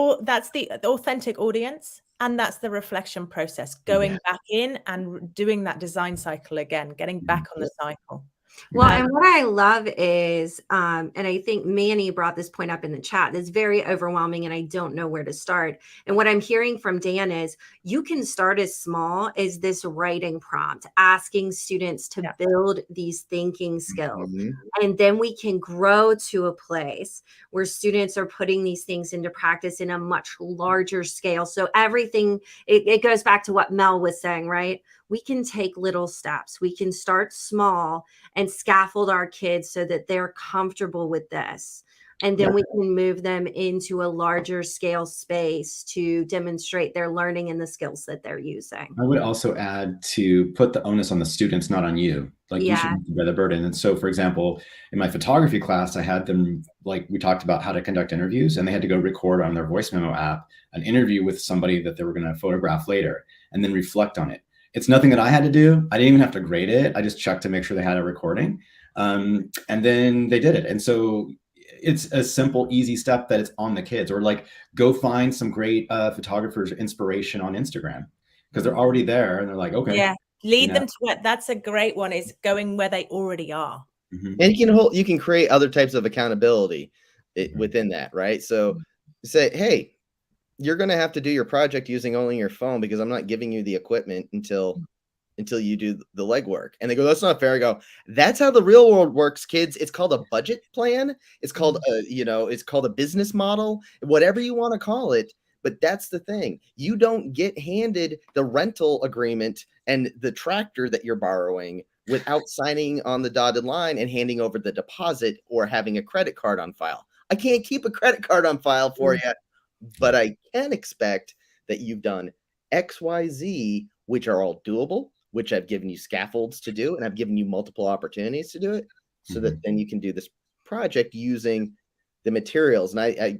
authentic audience, and that's the reflection process, going back in and doing that design cycle again, getting back on the cycle. Well, and what I love is, and I think Manny brought this point up in the chat, it's very overwhelming and I don't know where to start. And what I'm hearing from Dan is, you can start as small as this writing prompt, asking students to build these thinking skills. And then we can grow to a place where students are putting these things into practice in a much larger scale. So everything, it goes back to what Mel was saying, right? We can take little steps. We can start small and scaffold our kids so that they're comfortable with this. And then we can move them into a larger scale space to demonstrate their learning and the skills that they're using. I would also add to put the onus on the students, not on you. Like, you should bear the burden. And so, for example, in my photography class, I had them, like, we talked about how to conduct interviews, and they had to go record on their voice memo app an interview with somebody that they were going to photograph later and then reflect on it. It's nothing that I had to do. I didn't even have to grade it. I just checked to make sure they had a recording. And then they did it. And so it's a simple, easy step that it's on the kids. Or like, go find some great photographers' inspiration on Instagram, because they're already there and they're like, okay. Yeah, lead them to it. That's a great one, is going where they already are. And you can create other types of accountability within that, right? So say, hey, you're going to have to do your project using only your phone, because I'm not giving you the equipment until you do the legwork. And they go, that's not fair. I go, that's how the real world works, kids. It's called a budget plan. It's called it's called a business model, whatever you want to call it. But that's the thing. You don't get handed the rental agreement and the tractor that you're borrowing without signing on the dotted line and handing over the deposit or having a credit card on file. I can't keep a credit card on file for you, but I can expect that you've done X, Y, Z, which are all doable, which I've given you scaffolds to do, and I've given you multiple opportunities to do it, so that then you can do this project using the materials. And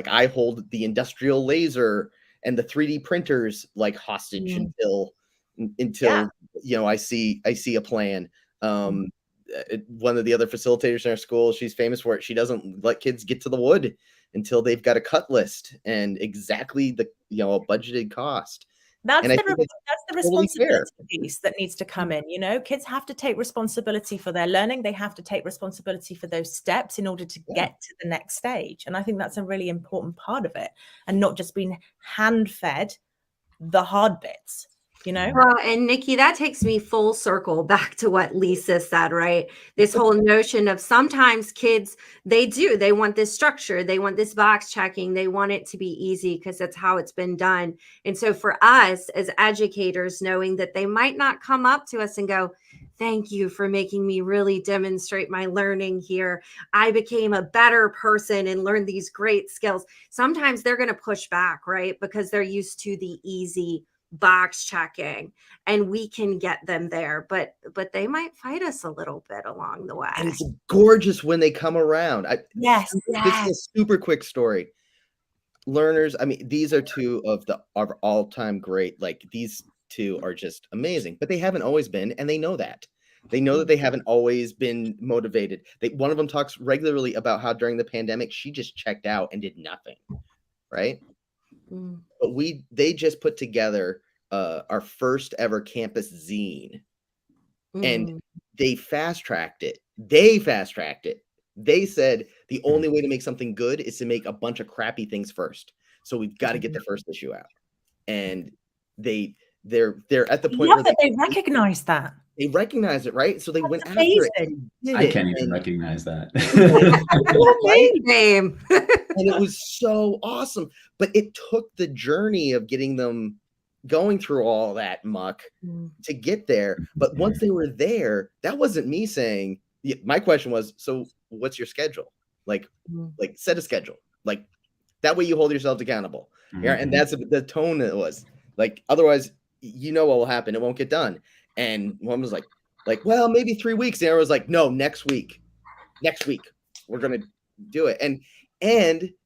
I hold the industrial laser and the 3D printers like hostage until I see a plan. One of the other facilitators in our school, she's famous for it. She doesn't let kids get to the wood until they've got a cut list and exactly the a budgeted cost. That's the responsibility piece that needs to come in. Kids have to take responsibility for their learning. They have to take responsibility for those steps in order to get to the next stage. And I think that's a really important part of it, and not just being hand-fed the hard bits. Well, and Nikki, that takes me full circle back to what Lisa said, right? This whole notion of sometimes kids, they want this structure, they want this box checking, they want it to be easy because that's how it's been done. And so for us as educators, knowing that they might not come up to us and go, thank you for making me really demonstrate my learning here. I became a better person and learned these great skills. Sometimes they're going to push back, right? Because they're used to the easy box checking, and we can get them there, but they might fight us a little bit along the way. And it's gorgeous when they come around. This is a super quick story. Learners, I mean, these are two of our all-time great, like, these two are just amazing, but they haven't always been, and they know that. They know that they haven't always been motivated. One of them talks regularly about how during the pandemic, she just checked out and did nothing, right? But they just put together our first ever campus zine. And they fast-tracked it. They said the only way to make something good is to make a bunch of crappy things first. So we've got to get the first issue out. And they're at the point Love where that they recognize that. they recognize it, right? So they went after amazing. it. And did I it. can't even And recognize that. right? Name. And it was so awesome. But it took the journey of getting them going through all that muck to get there. But once they were there, that wasn't me saying, my question was, so what's your schedule? Like set a schedule. Like that way you hold yourselves accountable. Yeah. And that's the tone it was. Like, otherwise, you know what will happen. It won't get done. And one was like, well, maybe 3 weeks. And I was like, no, next week, we're going to do it. And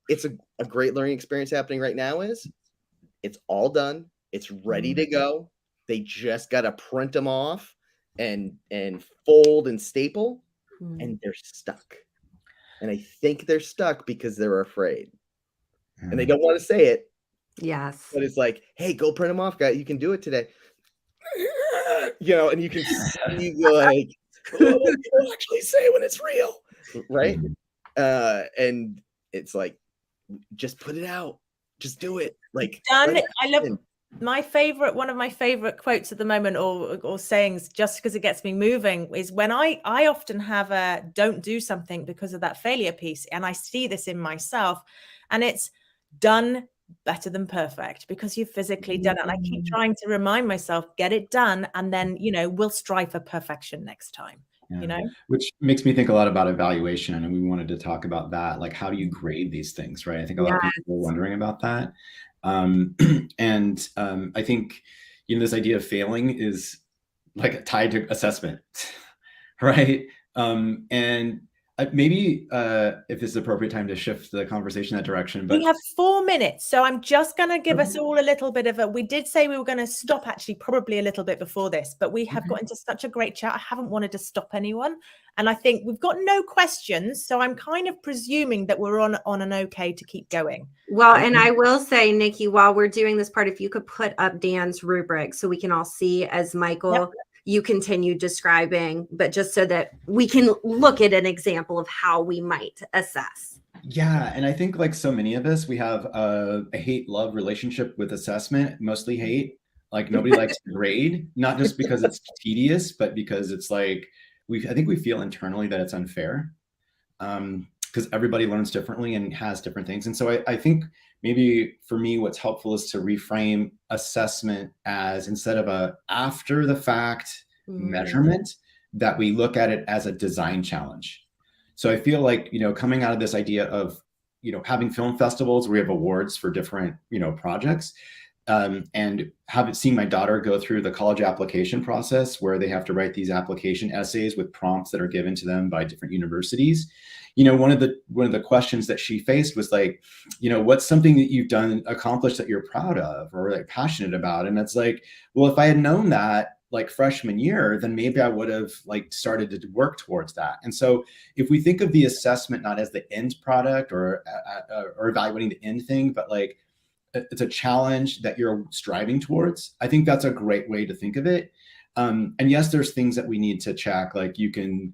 it's a great learning experience happening right now. It's all done. It's ready to go. They just got to print them off and fold and staple, and they're stuck. And I think they're stuck because they're afraid. And they don't want to say it. Yes. But it's like, hey, go print them off, guys. You can do it today. You know, and you can see like, oh, people actually say when it's real, right? And it's like, just put it out. Just do it. Like, done. I love one of my favorite quotes at the moment, or sayings, just because it gets me moving, is when I often have a don't do something because of that failure piece. And I see this in myself, and it's done better than perfect, because you've physically done it. And I keep trying to remind myself, get it done, and then we'll strive for perfection next time. Which makes me think a lot about evaluation, and we wanted to talk about that. Like, how do you grade these things, right? I think a lot of people are wondering about that. I think this idea of failing is like tied to assessment, right? And maybe if it's the appropriate time to shift the conversation that direction. But we have 4 minutes, so I'm just going to give us all a little bit of we did say we were going to stop actually probably a little bit before this, but we have got into such a great chat. I haven't wanted to stop anyone, and I think we've got no questions, so I'm kind of presuming that we're on an okay to keep going. Well, and I will say, Nici, while we're doing this part, if you could put up Dan's rubric so we can all see as Michael you continue describing, but just so that we can look at an example of how we might assess. Yeah. And I think, like so many of us, we have a hate-love relationship with assessment, mostly hate. Like, nobody likes to grade, not just because it's tedious, but because it's like, I think we feel internally that it's unfair, because everybody learns differently and has different things. And so I think maybe for me, what's helpful is to reframe assessment as, instead of a after the fact measurement, that we look at it as a design challenge. So I feel like, coming out of this idea of, having film festivals where we have awards for different, projects, and seen my daughter go through the college application process where they have to write these application essays with prompts that are given to them by different universities. One of the questions that she faced was like, what's something that you've accomplished that you're proud of or like passionate about? And it's like, well, if I had known that like freshman year, then maybe I would have like started to work towards that. And so if we think of the assessment not as the end product or evaluating the end thing, but like it's a challenge that you're striving towards, I think that's a great way to think of it. And yes, there's things that we need to check, like you can,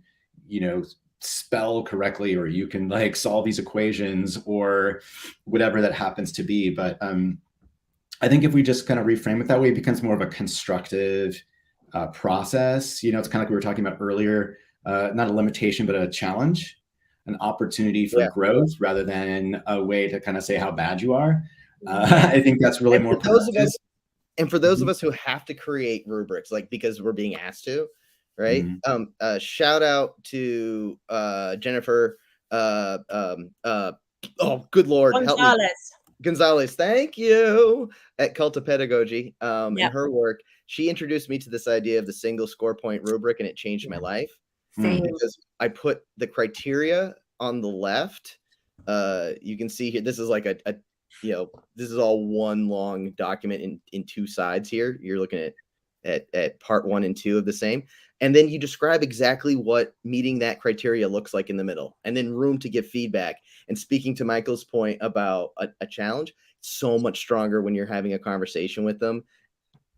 spell correctly, or you can like solve these equations or whatever that happens to be. But I think if we just kind of reframe it that way, it becomes more of a constructive process. It's kind of like we were talking about earlier, not a limitation, but a challenge, an opportunity for growth rather than a way to kind of say how bad you are. I think that's really more for those of us who have to create rubrics, like because we're being asked to, right? Shout out to Jennifer. Oh, good Lord, help me. Gonzalez, thank you, at Cult of Pedagogy. In her work, she introduced me to this idea of the single score point rubric, and it changed my life. Because I put the criteria on the left. You can see here, this is like this is all one long document in 2 sides here. You're looking at part 1 and 2 of the same. And then you describe exactly what meeting that criteria looks like in the middle, and then room to give feedback. And speaking to Michael's point about a challenge, so much stronger when you're having a conversation with them.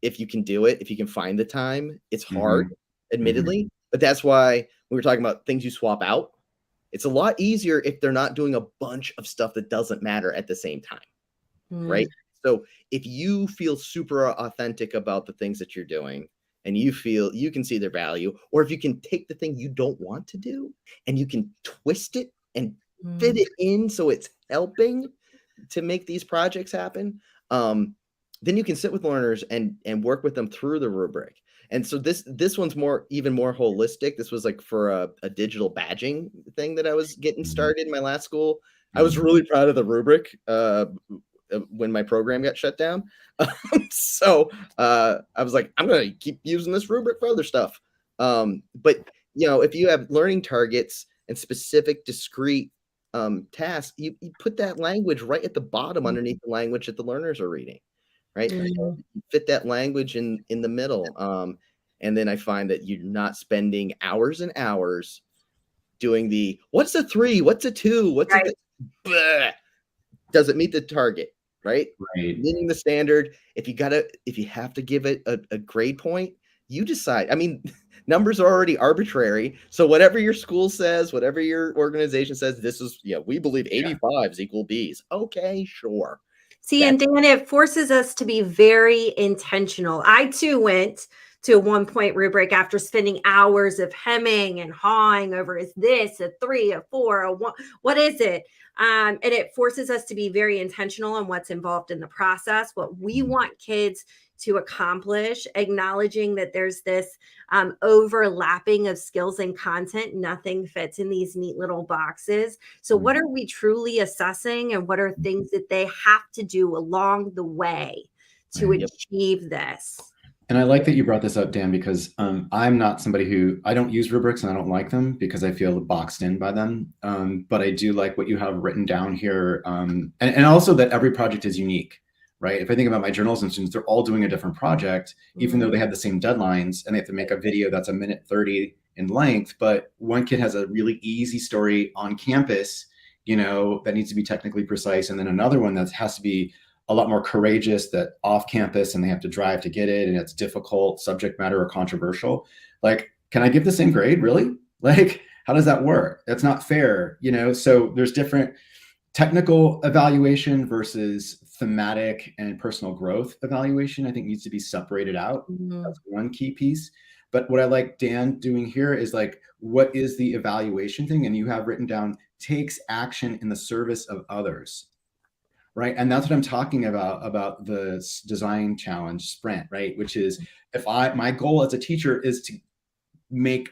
If you can do it, if you can find the time, it's hard, admittedly, but that's why we were talking about things you swap out. It's a lot easier if they're not doing a bunch of stuff that doesn't matter at the same time, right? So if you feel super authentic about the things that you're doing and you feel you can see their value, or if you can take the thing you don't want to do and you can twist it and fit it in so it's helping to make these projects happen, then you can sit with learners and work with them through the rubric. And so this one's even more holistic. This was like for a digital badging thing that I was getting started in my last school. I was really proud of the rubric when my program got shut down. So I was like, I'm going to keep using this rubric for other stuff. But if you have learning targets and specific discrete tasks, you put that language right at the bottom underneath the language that the learners are reading. Right. You fit that language in the middle. And then I find that you're not spending hours and hours doing what's a 3? What's a 2? What's does it meet the target? Right. Meeting the standard. If you have to give it a grade point, you decide. I mean, numbers are already arbitrary. So whatever your school says, whatever your organization says, this is, we believe 85s equal Bs. Okay, sure. See, and Dan, it forces us to be very intentional. I too went to a 1-point rubric after spending hours of hemming and hawing over, is this a 3, a 4, a 1? What is it? And it forces us to be very intentional on what's involved in the process, what we want kids to accomplish, acknowledging that there's this overlapping of skills and content. Nothing fits in these neat little boxes. So what are we truly assessing, and what are things that they have to do along the way to achieve this? And I like that you brought this up, Dan, because I'm not somebody I don't use rubrics and I don't like them because I feel boxed in by them. But I do like what you have written down here. And also that every project is unique. Right. If I think about my journalism students, they're all doing a different project, even though they have the same deadlines, and they have to make a video that's 1:30 in length. But one kid has a really easy story on campus, that needs to be technically precise. And then another one that has to be a lot more courageous, that off campus, and they have to drive to get it. And it's difficult subject matter or controversial. Like, can I give the same grade? Really? Like, how does that work? That's not fair. So there's different technical evaluation versus thematic and personal growth evaluation, I think, needs to be separated out. That's one key piece. But what I like Dan doing here is like, what is the evaluation thing? And you have written down, takes action in the service of others. Right. And that's what I'm talking about the design challenge sprint, right? Which is, my goal as a teacher is to make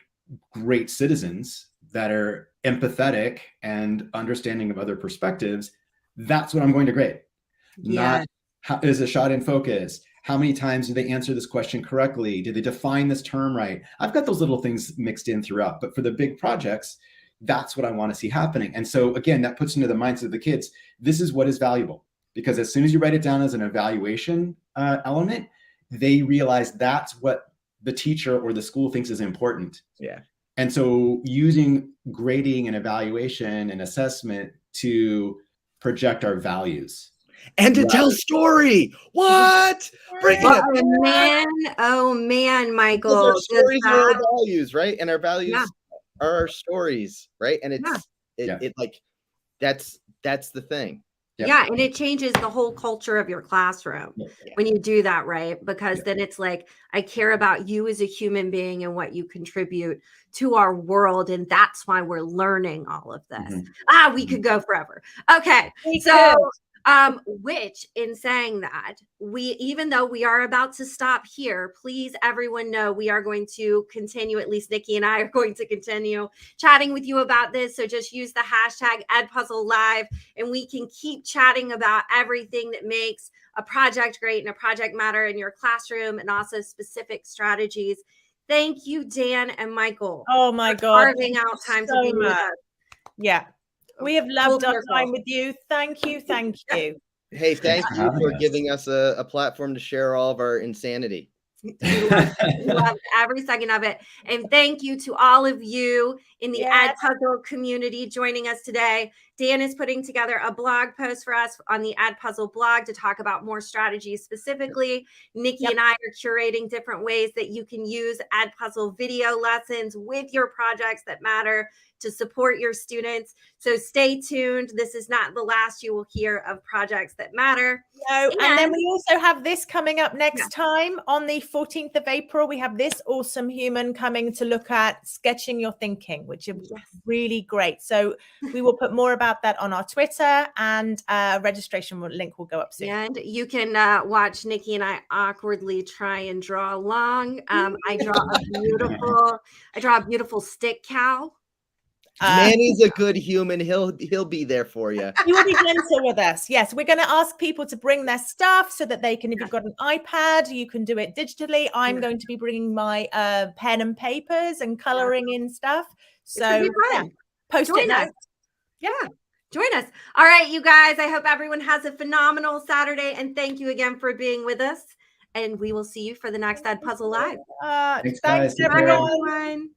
great citizens that are empathetic and understanding of other perspectives, that's what I'm going to grade. Not how is a shot in focus. How many times did they answer this question correctly? Did they define this term right? I've got those little things mixed in throughout, but for the big projects, that's what I want to see happening. And so again, that puts into the minds of the kids, this is what is valuable, because as soon as you write it down as an evaluation element, they realize that's what the teacher or the school thinks is important. Yeah. And so using grading and evaluation and assessment to project our values. And to tell story. What? Bring it up. Oh man, Michael. Our stories are our values, right? And our values are our stories, right? And it's like that's the thing. Yeah, and it changes the whole culture of your classroom when you do that, right? Because then it's like, I care about you as a human being and what you contribute to our world. And that's why we're learning all of this. We could go forever. Okay. Which in saying that, even though we are about to stop here, please everyone know we are going to continue, at least Nikki and I are going to continue chatting with you about this. So just use the hashtag Edpuzzle Live and we can keep chatting about everything that makes a project great and a project matter in your classroom, and also specific strategies. Thank you, Dan and Michael. Oh my God. Carving out time to be with us. Yeah. We have loved our time with you. Thank you. Thank you. Hey, thank you for giving us a platform to share all of our insanity. We love every second of it. And thank you to all of you in the Edpuzzle community joining us today. Dan is putting together a blog post for us on the Edpuzzle blog to talk about more strategies specifically. Nici and I are curating different ways that you can use Edpuzzle video lessons with your projects that matter to support your students. So stay tuned. This is not the last you will hear of projects that matter. No, and then we also have this coming up next time on the 14th of April. We have this awesome human coming to look at sketching your thinking, which is really great. So we will put more about that on our Twitter, and registration link will go up soon. And you can watch Nici and I awkwardly try and draw along. I draw a beautiful stick cow. Manny's a good human. He'll be there for you. He will be gentle with us. Yes, we're going to ask people to bring their stuff so that they can, if you've got an iPad, you can do it digitally. I'm going to be bringing my pen and papers and coloring in stuff. So Post-it notes. Yeah. Join us. All right, you guys. I hope everyone has a phenomenal Saturday. And thank you again for being with us. And we will see you for the next Edpuzzle Live. Thanks, guys. Bye, everyone.